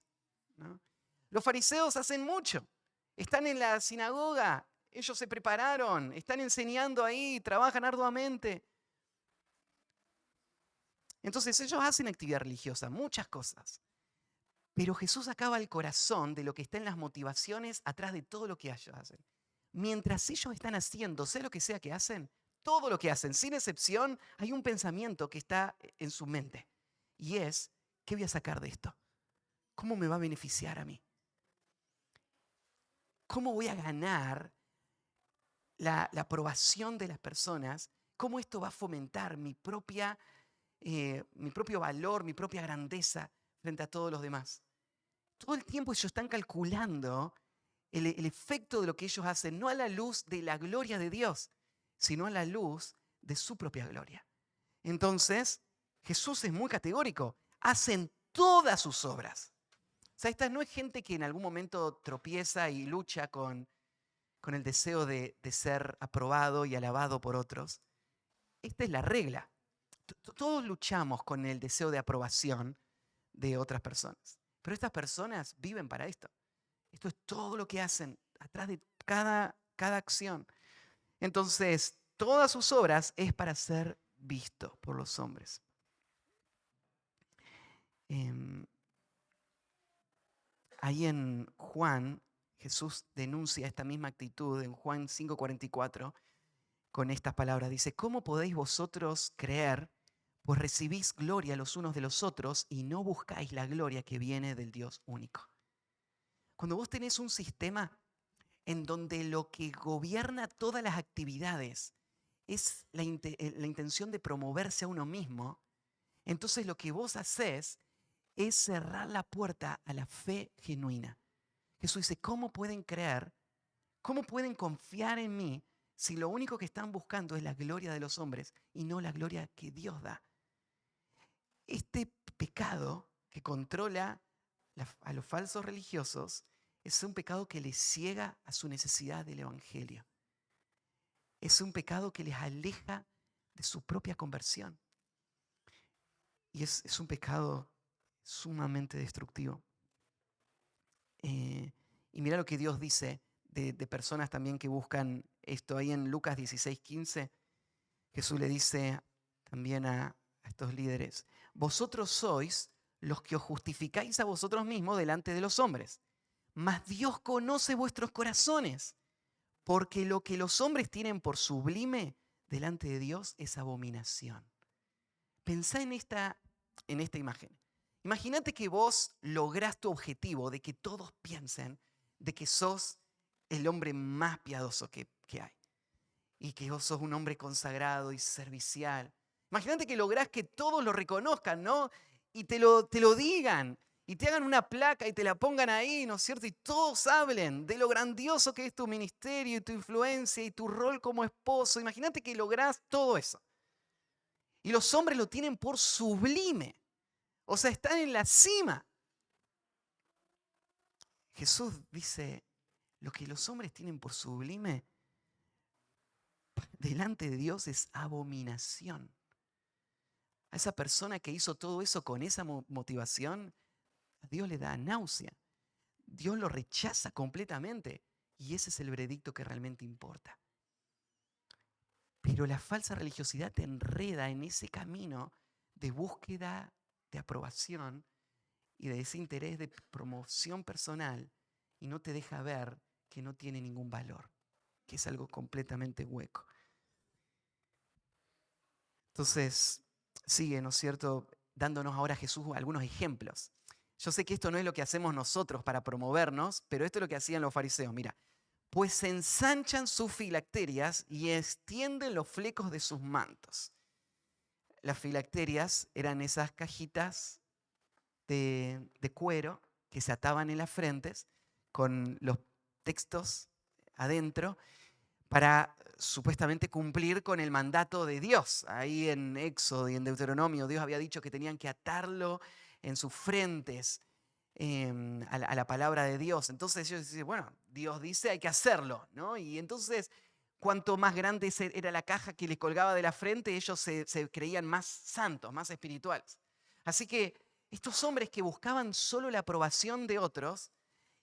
¿no? Los fariseos hacen mucho. Están en la sinagoga, ellos se prepararon, están enseñando ahí, trabajan arduamente. Entonces ellos hacen actividad religiosa, muchas cosas. Pero Jesús acaba el corazón de lo que está en las motivaciones atrás de todo lo que ellos hacen. Mientras ellos están haciendo, sea lo que sea que hacen, todo lo que hacen, sin excepción, hay un pensamiento que está en su mente. Y es, ¿qué voy a sacar de esto? ¿Cómo me va a beneficiar a mí? ¿Cómo voy a ganar la aprobación de las personas? ¿Cómo esto va a fomentar mi propio valor, mi propia grandeza frente a todos los demás? Todo el tiempo ellos están calculando el efecto de lo que ellos hacen, no a la luz de la gloria de Dios, sino a la luz de su propia gloria. Entonces, Jesús es muy categórico. Hacen todas sus obras. O sea, esta no es gente que en algún momento tropieza y lucha con el deseo de ser aprobado y alabado por otros. Esta es la regla. Todos luchamos con el deseo de aprobación de otras personas. Pero estas personas viven para esto. Esto es todo lo que hacen atrás de cada acción. Entonces, todas sus obras es para ser visto por los hombres. Ahí en Juan, Jesús denuncia esta misma actitud en Juan 5:44 con estas palabras. Dice, ¿cómo podéis vosotros creer? Pues recibís gloria los unos de los otros y no buscáis la gloria que viene del Dios único. Cuando vos tenés un sistema en donde lo que gobierna todas las actividades es la intención de promoverse a uno mismo, entonces lo que vos haces es cerrar la puerta a la fe genuina. Jesús dice, ¿cómo pueden creer? ¿Cómo pueden confiar en mí si lo único que están buscando es la gloria de los hombres y no la gloria que Dios da? Este pecado que controla a los falsos religiosos es un pecado que les ciega a su necesidad del Evangelio. Es un pecado que les aleja de su propia conversión. Y es un pecado sumamente destructivo. Y mira lo que Dios dice de personas también que buscan esto. Ahí en Lucas 16:15, Jesús le dice también a estos líderes, vosotros sois los que os justificáis a vosotros mismos delante de los hombres, mas Dios conoce vuestros corazones, porque lo que los hombres tienen por sublime delante de Dios es abominación. Pensá en esta imagen. Imagínate que vos lográs tu objetivo de que todos piensen de que sos el hombre más piadoso que hay. Y que vos sos un hombre consagrado y servicial. Imagínate que lográs que todos lo reconozcan, ¿no? Y te lo digan. Y te hagan una placa y te la pongan ahí, ¿no es cierto? Y todos hablen de lo grandioso que es tu ministerio y tu influencia y tu rol como esposo. Imagínate que lográs todo eso. Y los hombres lo tienen por sublime. O sea, están en la cima. Jesús dice, lo que los hombres tienen por sublime delante de Dios es abominación. A esa persona que hizo todo eso con esa motivación, a Dios le da náusea. Dios lo rechaza completamente. Y ese es el veredicto que realmente importa. Pero la falsa religiosidad te enreda en ese camino de búsqueda de aprobación y de ese interés de promoción personal y no te deja ver que no tiene ningún valor, que es algo completamente hueco. Entonces, sigue, ¿no es cierto?, dándonos ahora Jesús algunos ejemplos. Yo sé que esto no es lo que hacemos nosotros para promovernos, pero esto es lo que hacían los fariseos. Mira, pues se ensanchan sus filacterias y extienden los flecos de sus mantos. Las filacterias eran esas cajitas de cuero que se ataban en las frentes con los textos adentro para supuestamente cumplir con el mandato de Dios. Ahí en Éxodo y en Deuteronomio Dios había dicho que tenían que atarlo en sus frentes a la palabra de Dios. Entonces ellos dicen, bueno, Dios dice hay que hacerlo, ¿no? Y entonces cuanto más grande era la caja que les colgaba de la frente, ellos se creían más santos, más espirituales. Así que estos hombres que buscaban solo la aprobación de otros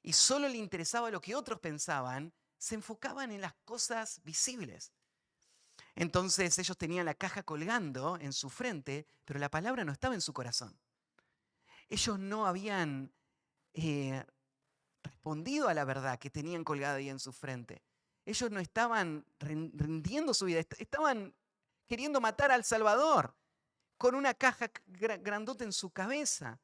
y solo le interesaba lo que otros pensaban, se enfocaban en las cosas visibles. Entonces ellos tenían la caja colgando en su frente, pero la palabra no estaba en su corazón. Ellos no habían respondido a la verdad que tenían colgada ahí en su frente. Ellos no estaban rindiendo su vida, estaban queriendo matar al Salvador con una caja grandota en su cabeza.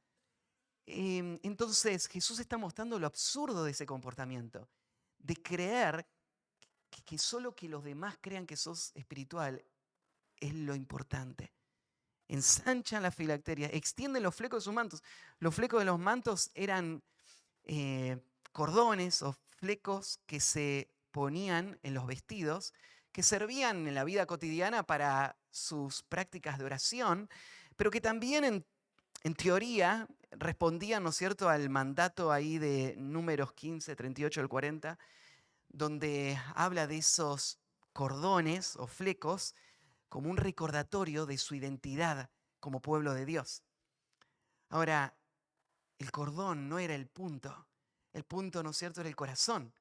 Entonces Jesús está mostrando lo absurdo de ese comportamiento, de creer que solo que los demás crean que sos espiritual es lo importante. Ensanchan las filacterias, extienden los flecos de sus mantos. Los flecos de los mantos eran cordones o flecos que se ponían en los vestidos, que servían en la vida cotidiana para sus prácticas de oración, pero que también en teoría respondían, ¿no es cierto?, al mandato ahí de Números 15, 38 al 40, donde habla de esos cordones o flecos como un recordatorio de su identidad como pueblo de Dios. Ahora, el cordón no era el punto, ¿no es cierto?, era el corazón.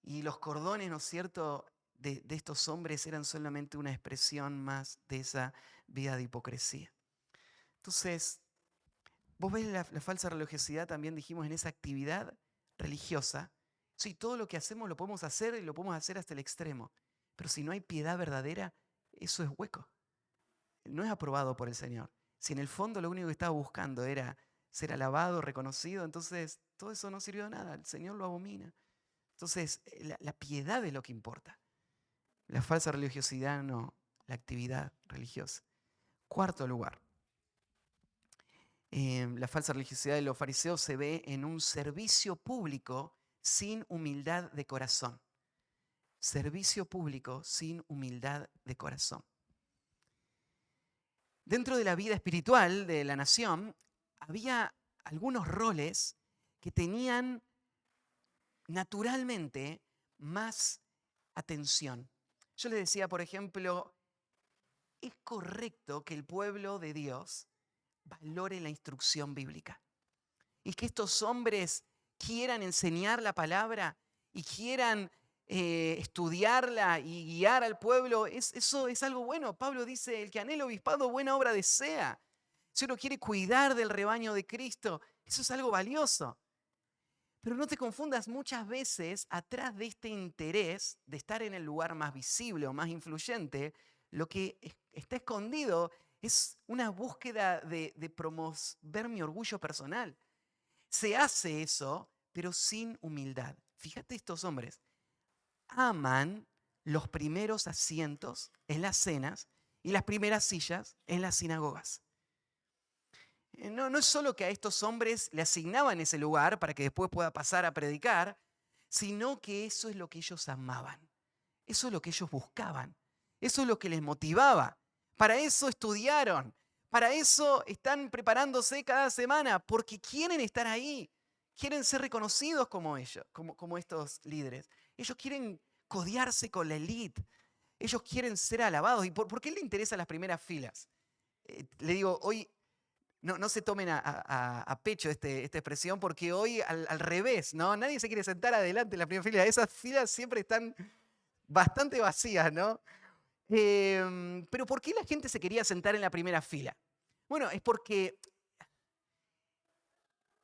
Y los cordones, ¿no es cierto?, de estos hombres eran solamente una expresión más de esa vida de hipocresía. Entonces, vos ves la falsa religiosidad también, dijimos, en esa actividad religiosa. Sí, todo lo que hacemos lo podemos hacer y lo podemos hacer hasta el extremo. Pero si no hay piedad verdadera, eso es hueco. No es aprobado por el Señor. Si en el fondo lo único que estaba buscando era ser alabado, reconocido, entonces todo eso no sirvió de nada. El Señor lo abomina. Entonces, la piedad es lo que importa. La falsa religiosidad no, la actividad religiosa. Cuarto lugar, la falsa religiosidad de los fariseos se ve en un servicio público sin humildad de corazón. Servicio público sin humildad de corazón. Dentro de la vida espiritual de la nación había algunos roles que tenían naturalmente más atención. Yo les decía, por ejemplo, es correcto que el pueblo de Dios valore la instrucción bíblica y que estos hombres quieran enseñar la palabra y quieran estudiarla y guiar al pueblo. Eso es algo bueno. Pablo dice, el que anhela obispado, buena obra desea. Si uno quiere cuidar del rebaño de Cristo, eso es algo valioso. Pero no te confundas, muchas veces atrás de este interés de estar en el lugar más visible o más influyente, lo que está escondido es una búsqueda de promover mi orgullo personal. Se hace eso, pero sin humildad. Fíjate, estos hombres aman los primeros asientos en las cenas y las primeras sillas en las sinagogas. No es solo que a estos hombres le asignaban ese lugar para que después pueda pasar a predicar, sino que eso es lo que ellos amaban. Eso es lo que ellos buscaban. Eso es lo que les motivaba. Para eso estudiaron. Para eso están preparándose cada semana, porque quieren estar ahí. Quieren ser reconocidos como ellos, como estos líderes. Ellos quieren codearse con la élite. Ellos quieren ser alabados. ¿Y por qué le interesan las primeras filas? Le digo, hoy no se tomen a pecho esta expresión, porque hoy al revés, ¿no? Nadie se quiere sentar adelante en la primera fila. Esas filas siempre están bastante vacías, ¿no? Pero ¿por qué la gente se quería sentar en la primera fila? Bueno, es porque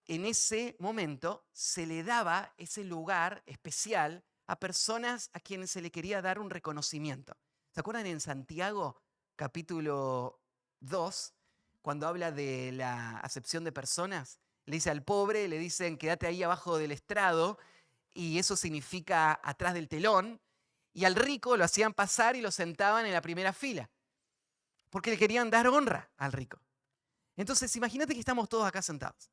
en ese momento se le daba ese lugar especial a personas a quienes se le quería dar un reconocimiento. ¿Se acuerdan en Santiago, capítulo 2, cuando habla de la acepción de personas? Le dice al pobre, le dicen, quédate ahí abajo del estrado, y eso significa atrás del telón, y al rico lo hacían pasar y lo sentaban en la primera fila, porque le querían dar honra al rico. Entonces, imagínate que estamos todos acá sentados.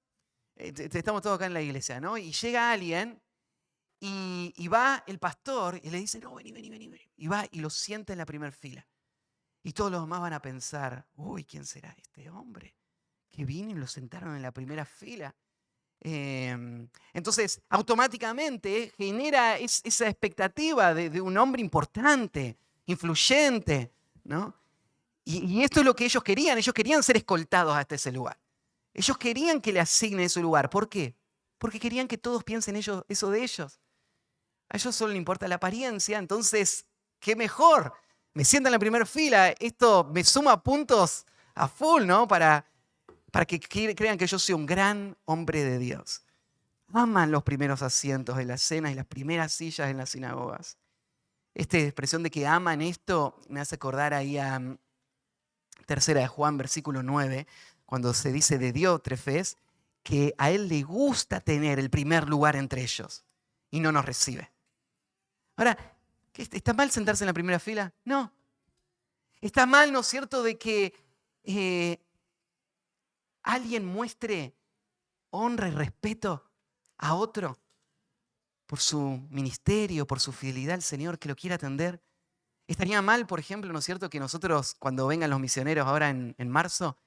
Estamos todos acá en la iglesia, ¿no? Y llega alguien y va el pastor y le dice, no, vení. Y va y lo sienta en la primera fila. Y todos los demás van a pensar, uy, ¿quién será este hombre? Que vino y lo sentaron en la primera fila. Entonces, automáticamente genera esa expectativa de un hombre importante, influyente, ¿no? Y esto es lo que ellos querían ser escoltados hasta ese lugar. Ellos querían que le asignen ese lugar. ¿Por qué? Porque querían que todos piensen eso de ellos. A ellos solo les importa la apariencia, entonces, ¿qué mejor? Me sientan en la primera fila, esto me suma puntos a full, ¿no? Para que crean que yo soy un gran hombre de Dios. Aman los primeros asientos en las cenas y las primeras sillas en las sinagogas. Esta expresión de que aman esto me hace acordar ahí a 3 de Juan, versículo 9, cuando se dice de Diótrefes que a él le gusta tener el primer lugar entre ellos y no nos recibe. Ahora, ¿está mal sentarse en la primera fila? No. Está mal, ¿no es cierto?, de que alguien muestre honra y respeto a otro por su ministerio, por su fidelidad al Señor, que lo quiera atender. Estaría mal, por ejemplo, ¿no es cierto?, que nosotros, cuando vengan los misioneros ahora en marzo,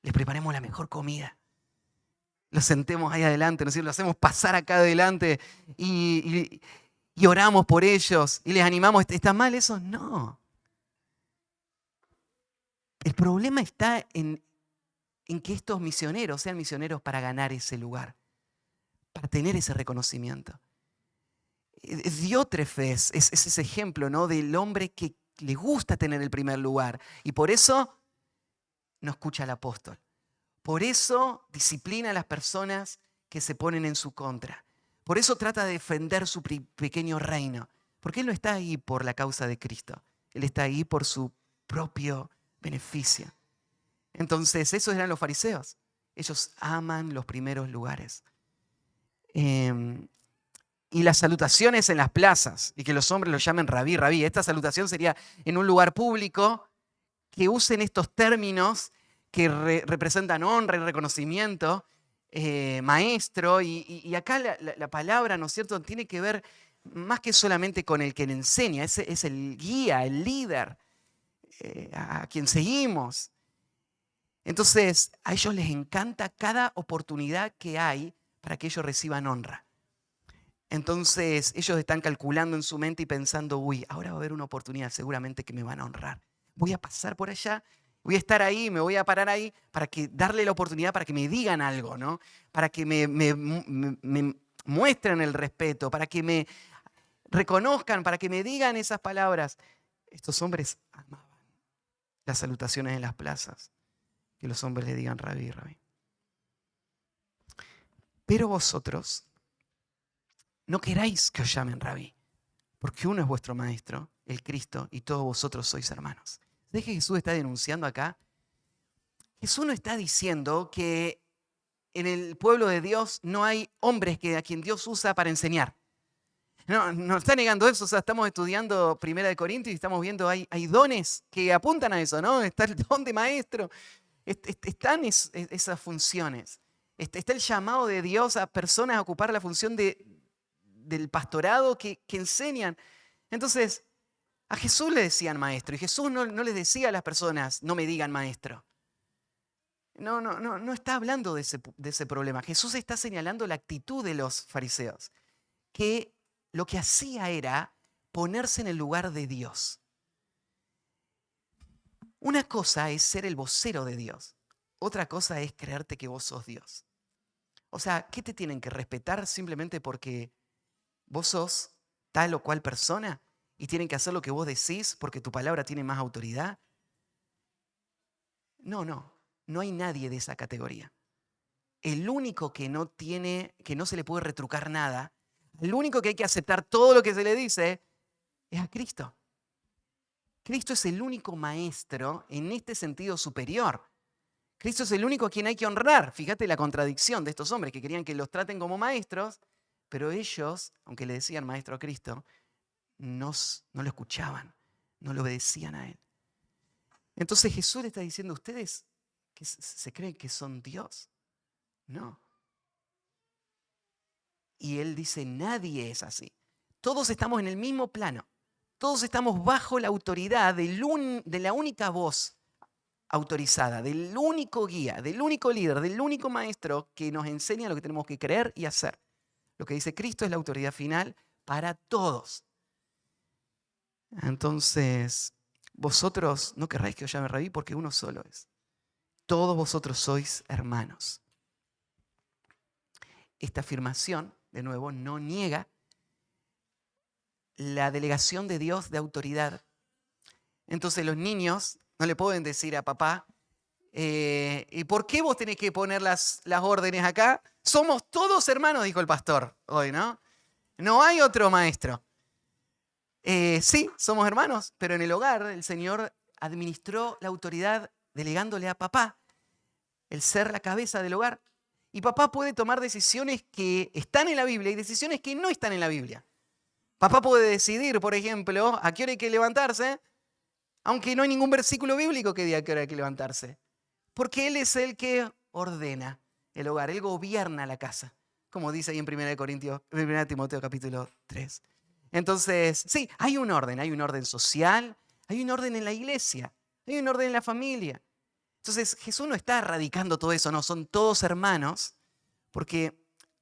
les preparemos la mejor comida. Los sentemos ahí adelante, ¿no es cierto?, los hacemos pasar acá adelante y oramos por ellos y les animamos. ¿Está mal eso? No. El problema está en que estos misioneros sean misioneros para ganar ese lugar, para tener ese reconocimiento. Diótrefes es ese ejemplo, ¿no?, del hombre que le gusta tener el primer lugar y por eso no escucha al apóstol. Por eso disciplina a las personas que se ponen en su contra. Por eso trata de defender su pequeño reino. Porque él no está ahí por la causa de Cristo. Él está ahí por su propio beneficio. Entonces, esos eran los fariseos. Ellos aman los primeros lugares. Y las salutaciones en las plazas, y que los hombres lo llamen rabí, rabí. Esta salutación sería en un lugar público, que usen estos términos que representan honra y reconocimiento, maestro, y acá la palabra, ¿no es cierto?, tiene que ver más que solamente con el que le enseña, es el guía, el líder, a quien seguimos. Entonces, a ellos les encanta cada oportunidad que hay para que ellos reciban honra. Entonces, ellos están calculando en su mente y pensando, uy, ahora va a haber una oportunidad, seguramente que me van a honrar. Voy a pasar por allá, voy a estar ahí, me voy a parar ahí para darle la oportunidad para que me digan algo, ¿no? Para que me muestren el respeto, para que me reconozcan, para que me digan esas palabras. Estos hombres amaban las salutaciones en las plazas, que los hombres le digan rabí, rabí. Pero vosotros no queráis que os llamen rabí, porque uno es vuestro maestro, el Cristo, y todos vosotros sois hermanos. ¿Sabes qué Jesús está denunciando acá? Jesús no está diciendo que en el pueblo de Dios no hay hombres a quien Dios usa para enseñar. No está negando eso. O sea, estamos estudiando 1 Corintios y estamos viendo hay dones que apuntan a eso, ¿no? Está el don de maestro. Están esas funciones. Está el llamado de Dios a personas a ocupar la función del pastorado que enseñan. Entonces, a Jesús le decían maestro y Jesús no les decía a las personas, no me digan maestro. No está hablando de ese problema. Jesús está señalando la actitud de los fariseos, que lo que hacía era ponerse en el lugar de Dios. Una cosa es ser el vocero de Dios, otra cosa es creerte que vos sos Dios. O sea, ¿qué te tienen que respetar simplemente porque vos sos tal o cual persona y tienen que hacer lo que vos decís porque tu palabra tiene más autoridad? No hay nadie de esa categoría. El único que no se le puede retrucar nada, el único que hay que aceptar todo lo que se le dice, es a Cristo. Cristo es el único maestro en este sentido superior. Cristo es el único a quien hay que honrar. Fíjate la contradicción de estos hombres que querían que los traten como maestros, pero ellos, aunque le decían maestro a Cristo, no lo escuchaban, no le obedecían a él. Entonces Jesús le está diciendo, ¿ustedes que se creen que son Dios? No. Y él dice, nadie es así. Todos estamos en el mismo plano. Todos estamos bajo la autoridad de la única voz autorizada, del único guía, del único líder, del único maestro que nos enseña lo que tenemos que creer y hacer. Lo que dice Cristo es la autoridad final para todos. Entonces, vosotros no querráis que os llame rabí porque uno solo es. Todos vosotros sois hermanos. Esta afirmación, de nuevo, no niega la delegación de Dios de autoridad. Entonces los niños no le pueden decir a papá, ¿y por qué vos tenés que poner las órdenes acá? Somos todos hermanos, dijo el pastor hoy, ¿no? No hay otro maestro. Sí, somos hermanos, pero en el hogar el Señor administró la autoridad delegándole a papá el ser la cabeza del hogar. Y papá puede tomar decisiones que están en la Biblia y decisiones que no están en la Biblia. Papá puede decidir, por ejemplo, a qué hora hay que levantarse, aunque no hay ningún versículo bíblico que diga a qué hora hay que levantarse. Porque Él es el que ordena el hogar, Él gobierna la casa, como dice ahí en 1 Timoteo capítulo 3. Entonces, sí, hay un orden social, hay un orden en la iglesia, hay un orden en la familia. Entonces, Jesús no está erradicando todo eso, no, son todos hermanos, porque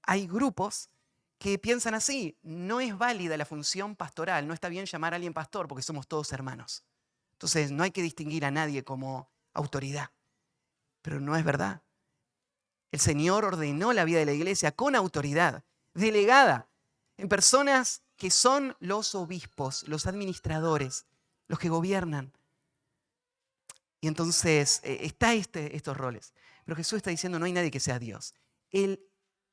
hay grupos que piensan así, no es válida la función pastoral, no está bien llamar a alguien pastor porque somos todos hermanos. Entonces, no hay que distinguir a nadie como autoridad, pero no es verdad. El Señor ordenó la vida de la iglesia con autoridad, delegada en personas que son los obispos, los administradores, los que gobiernan. Y entonces está estos roles. Pero Jesús está diciendo, no hay nadie que sea Dios.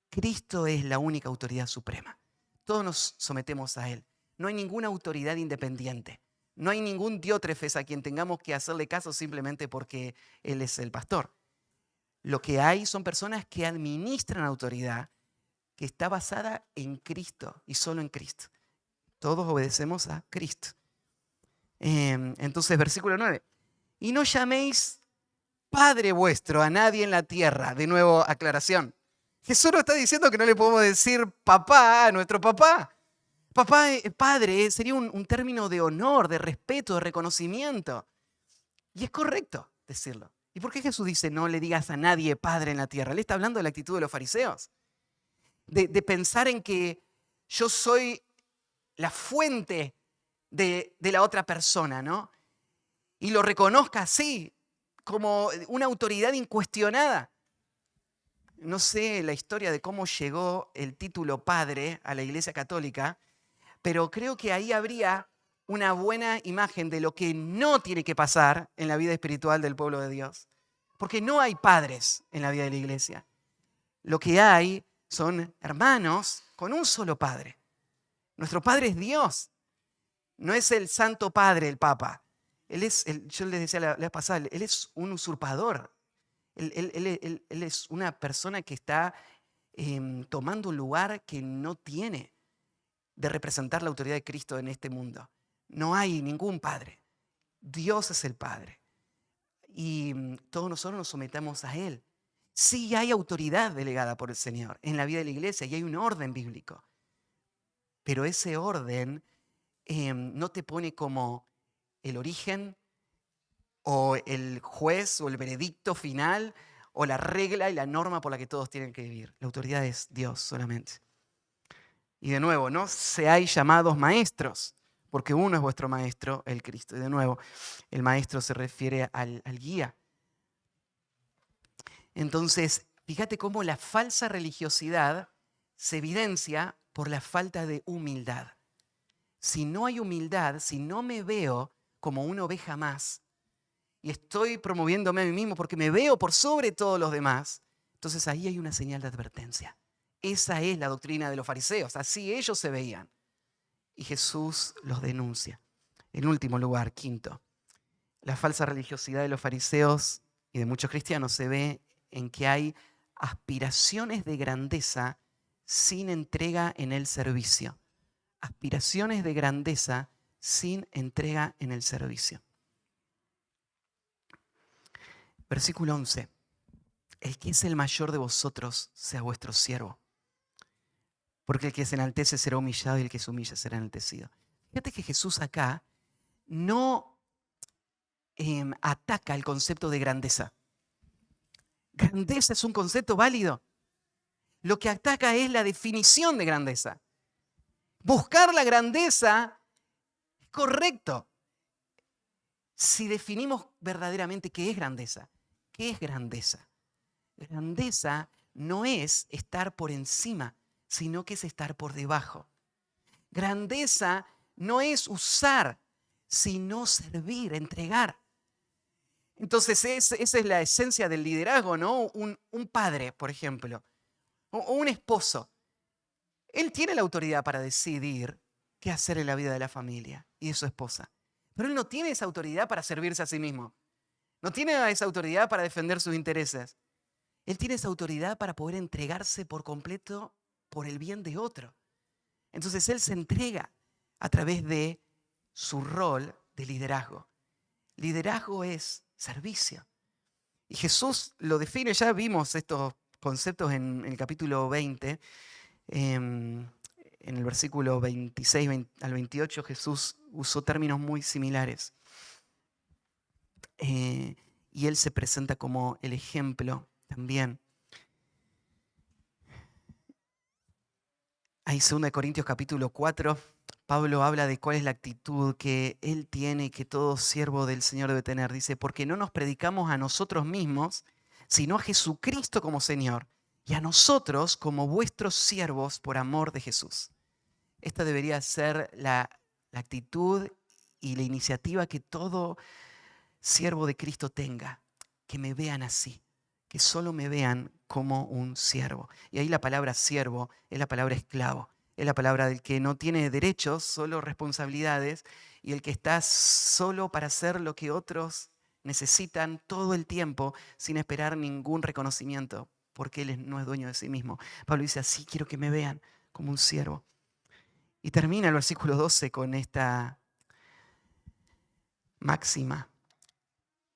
Cristo es la única autoridad suprema. Todos nos sometemos a Él. No hay ninguna autoridad independiente. No hay ningún diótrefes a quien tengamos que hacerle caso simplemente porque Él es el pastor. Lo que hay son personas que administran autoridad que está basada en Cristo y solo en Cristo. Todos obedecemos a Cristo. Entonces, versículo 9. Y no llaméis Padre vuestro a nadie en la tierra. De nuevo, aclaración. Jesús no está diciendo que no le podemos decir papá a nuestro papá. Papá, padre, sería un término de honor, de respeto, de reconocimiento. Y es correcto decirlo. ¿Y por qué Jesús dice no le digas a nadie padre en la tierra? Él está hablando de la actitud de los fariseos. De pensar en que yo soy la fuente de la otra persona, ¿no? Y lo reconozca así, como una autoridad incuestionada. No sé la historia de cómo llegó el título padre a la Iglesia Católica, pero creo que ahí habría una buena imagen de lo que no tiene que pasar en la vida espiritual del pueblo de Dios. Porque no hay padres en la vida de la Iglesia. Lo que hay son hermanos con un solo Padre. Nuestro Padre es Dios. No es el Santo Padre, el Papa. Yo les decía la pasada, Él es un usurpador. Él es una persona que está tomando un lugar que no tiene de representar la autoridad de Cristo en este mundo. No hay ningún Padre. Dios es el Padre. Y todos nosotros nos sometemos a Él. Sí hay autoridad delegada por el Señor en la vida de la iglesia y hay un orden bíblico. Pero ese orden no te pone como el origen o el juez o el veredicto final o la regla y la norma por la que todos tienen que vivir. La autoridad es Dios solamente. Y de nuevo, no seáis llamados maestros, porque uno es vuestro maestro, el Cristo. Y de nuevo, el maestro se refiere al guía. Entonces, fíjate cómo la falsa religiosidad se evidencia por la falta de humildad. Si no hay humildad, si no me veo como una oveja más y estoy promoviéndome a mí mismo porque me veo por sobre todos los demás, entonces ahí hay una señal de advertencia. Esa es la doctrina de los fariseos, así ellos se veían. Y Jesús los denuncia. En último lugar, quinto, la falsa religiosidad de los fariseos y de muchos cristianos se ve en que hay aspiraciones de grandeza sin entrega en el servicio. Aspiraciones de grandeza sin entrega en el servicio. Versículo 11. El que es el mayor de vosotros sea vuestro siervo. Porque el que se enaltece será humillado y el que se humilla será enaltecido. Fíjate que Jesús acá no ataca el concepto de grandeza. Grandeza es un concepto válido. Lo que ataca es la definición de grandeza. Buscar la grandeza es correcto. Si definimos verdaderamente qué es grandeza. ¿Qué es grandeza? Grandeza no es estar por encima, sino que es estar por debajo. Grandeza no es usar, sino servir, entregar. Entonces esa es la esencia del liderazgo, ¿no? Un padre, por ejemplo, o un esposo. Él tiene la autoridad para decidir qué hacer en la vida de la familia y de su esposa. Pero él no tiene esa autoridad para servirse a sí mismo. No tiene esa autoridad para defender sus intereses. Él tiene esa autoridad para poder entregarse por completo por el bien de otro. Entonces él se entrega a través de su rol de liderazgo. Liderazgo es servicio. Y Jesús lo define, ya vimos estos conceptos en el capítulo 20, en el versículo 26 al 28 Jesús usó términos muy similares. Y él se presenta como el ejemplo también. Ahí en 2 Corintios capítulo 4, Pablo habla de cuál es la actitud que él tiene y que todo siervo del Señor debe tener. Dice, porque no nos predicamos a nosotros mismos, sino a Jesucristo como Señor y a nosotros como vuestros siervos por amor de Jesús. esta debería ser la actitud y la iniciativa que todo siervo de Cristo tenga, que me vean así, que solo me vean como un siervo. Y ahí la palabra siervo es la palabra esclavo, es la palabra del que no tiene derechos, solo responsabilidades, y el que está solo para hacer lo que otros necesitan todo el tiempo sin esperar ningún reconocimiento, porque él no es dueño de sí mismo. Pablo dice, así quiero que me vean como un siervo. Y termina el versículo 12 con esta máxima.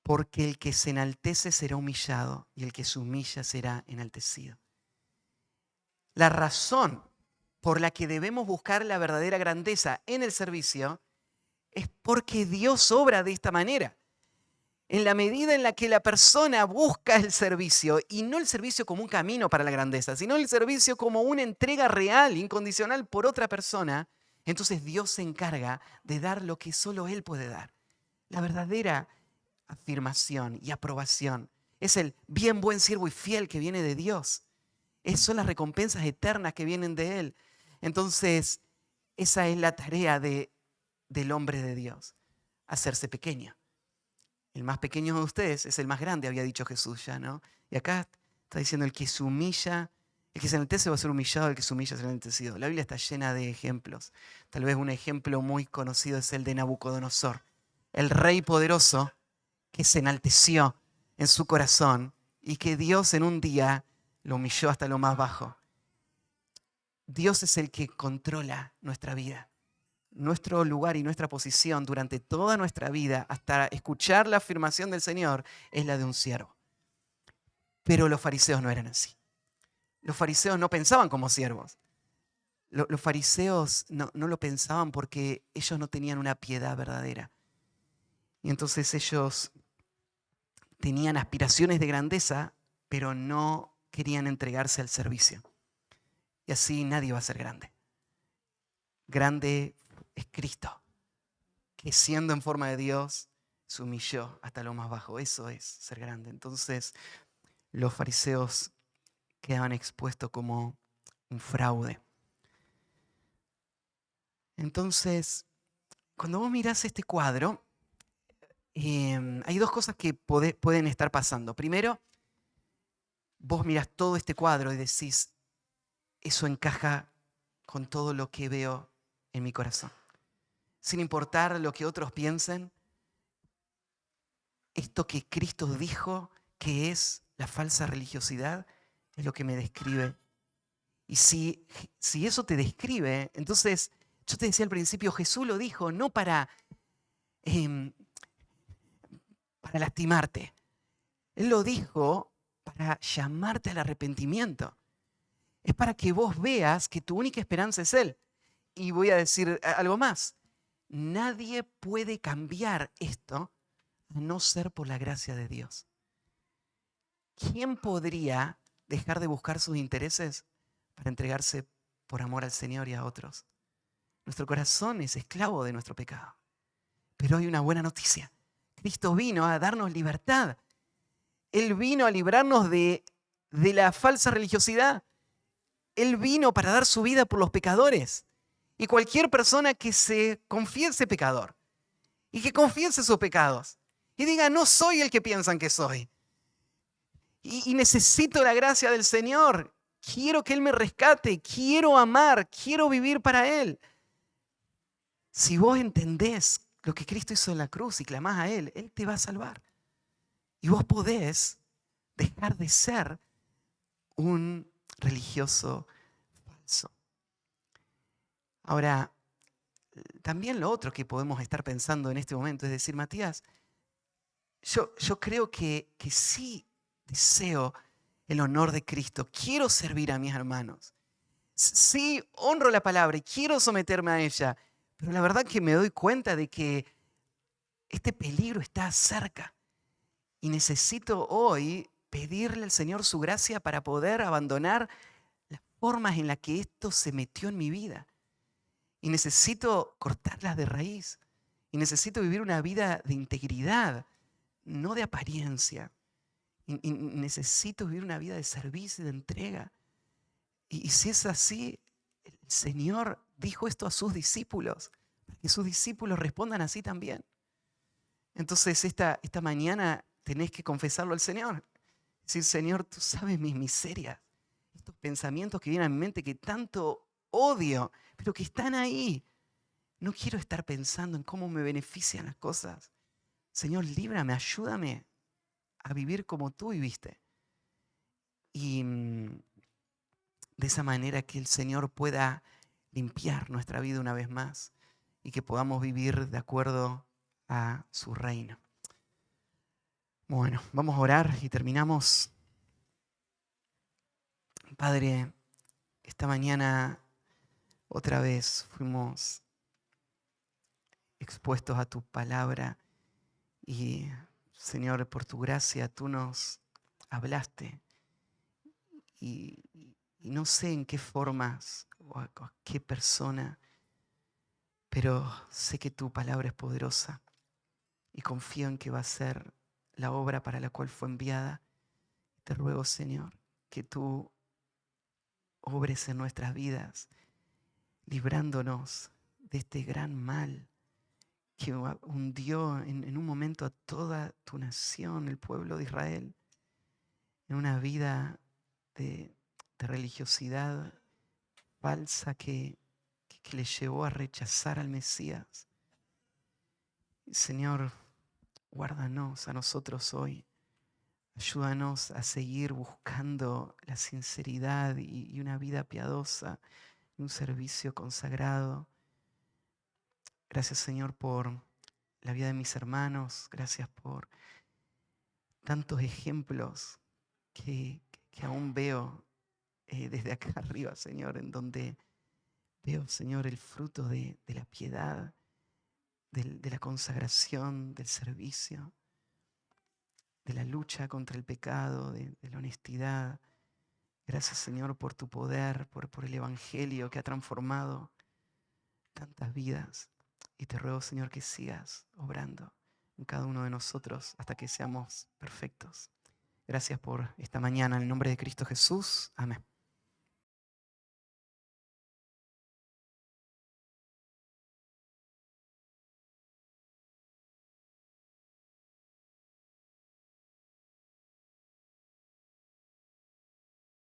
Porque el que se enaltece será humillado y el que se humilla será enaltecido. La razón por la que debemos buscar la verdadera grandeza en el servicio es porque Dios obra de esta manera. En la medida en la que la persona busca el servicio, y no el servicio como un camino para la grandeza, sino el servicio como una entrega real, incondicional por otra persona, entonces Dios se encarga de dar lo que solo Él puede dar. La verdadera afirmación y aprobación es el bien, buen siervo y fiel que viene de Dios. Son las recompensas eternas que vienen de Él. Entonces, esa es la tarea del hombre de Dios, hacerse pequeño. El más pequeño de ustedes es el más grande, había dicho Jesús ya, ¿no? Y acá está diciendo el que se humilla, el que se enaltece va a ser humillado, el que se humilla será enaltecido. La Biblia está llena de ejemplos. Tal vez un ejemplo muy conocido es el de Nabucodonosor, el rey poderoso que se enalteció en su corazón y que Dios en un día lo humilló hasta lo más bajo. Dios es el que controla nuestra vida. Nuestro lugar y nuestra posición durante toda nuestra vida, hasta escuchar la afirmación del Señor, es la de un siervo. Pero los fariseos no eran así. Los fariseos no pensaban como siervos. Los fariseos no lo pensaban porque ellos no tenían una piedad verdadera. Y entonces ellos tenían aspiraciones de grandeza, pero no querían entregarse al servicio. Y así nadie va a ser grande. Grande es Cristo, que siendo en forma de Dios, se humilló hasta lo más bajo. Eso es ser grande. Entonces, los fariseos quedaban expuestos como un fraude. Entonces, cuando vos mirás este cuadro, hay dos cosas que pueden estar pasando. Primero, vos mirás todo este cuadro y decís, eso encaja con todo lo que veo en mi corazón. Sin importar lo que otros piensen, esto que Cristo dijo que es la falsa religiosidad es lo que me describe. Y si eso te describe, entonces, yo te decía al principio, Jesús lo dijo no para lastimarte. Él lo dijo para llamarte al arrepentimiento. Es para que vos veas que tu única esperanza es Él. Y voy a decir algo más. Nadie puede cambiar esto a no ser por la gracia de Dios. ¿Quién podría dejar de buscar sus intereses para entregarse por amor al Señor y a otros? Nuestro corazón es esclavo de nuestro pecado. Pero hay una buena noticia. Cristo vino a darnos libertad. Él vino a librarnos de la falsa religiosidad. Él vino para dar su vida por los pecadores. Y cualquier persona que se confiese pecador y que confiese sus pecados y diga, no soy el que piensan que soy. Y necesito la gracia del Señor. Quiero que Él me rescate. Quiero amar. Quiero vivir para Él. Si vos entendés lo que Cristo hizo en la cruz y clamás a Él, Él te va a salvar. Y vos podés dejar de ser un religioso falso. Ahora, también lo otro que podemos estar pensando en este momento es decir, Matías, yo creo que sí deseo el honor de Cristo. Quiero servir a mis hermanos. Sí, honro la palabra y quiero someterme a ella. Pero la verdad que me doy cuenta de que este peligro está cerca. Y necesito hoy pedirle al Señor su gracia para poder abandonar las formas en las que esto se metió en mi vida. Y necesito cortarlas de raíz. Y necesito vivir una vida de integridad, no de apariencia. Y necesito vivir una vida de servicio y de entrega. Y si es así, el Señor dijo esto a sus discípulos, para que sus discípulos respondan así también. Entonces esta mañana tenés que confesarlo al Señor. Decir, Señor, tú sabes mis miserias, estos pensamientos que vienen a mi mente que tanto odio, pero que están ahí. No quiero estar pensando en cómo me benefician las cosas. Señor, líbrame, ayúdame a vivir como tú viviste. Y de esa manera que el Señor pueda limpiar nuestra vida una vez más y que podamos vivir de acuerdo a su reino. Bueno, vamos a orar y terminamos. Padre, esta mañana otra vez fuimos expuestos a tu palabra y, Señor, por tu gracia tú nos hablaste y, y no sé en qué formas o a qué persona, pero sé que tu palabra es poderosa y confío en que va a ser la obra para la cual fue enviada. Te ruego, Señor, que tú obres en nuestras vidas, librándonos de este gran mal que hundió en un momento a toda tu nación, el pueblo de Israel, en una vida de religiosidad falsa que le llevó a rechazar al Mesías. Señor, guárdanos a nosotros hoy. Ayúdanos a seguir buscando la sinceridad y una vida piadosa, un servicio consagrado. Gracias, Señor, por la vida de mis hermanos. Gracias por tantos ejemplos que aún veo desde acá arriba, Señor, en donde veo, Señor, el fruto de la piedad, de la consagración, del servicio, de la lucha contra el pecado, de la honestidad. Gracias, Señor, por tu poder, por el Evangelio que ha transformado tantas vidas. Y te ruego, Señor, que sigas obrando en cada uno de nosotros hasta que seamos perfectos. Gracias por esta mañana. En el nombre de Cristo Jesús. Amén.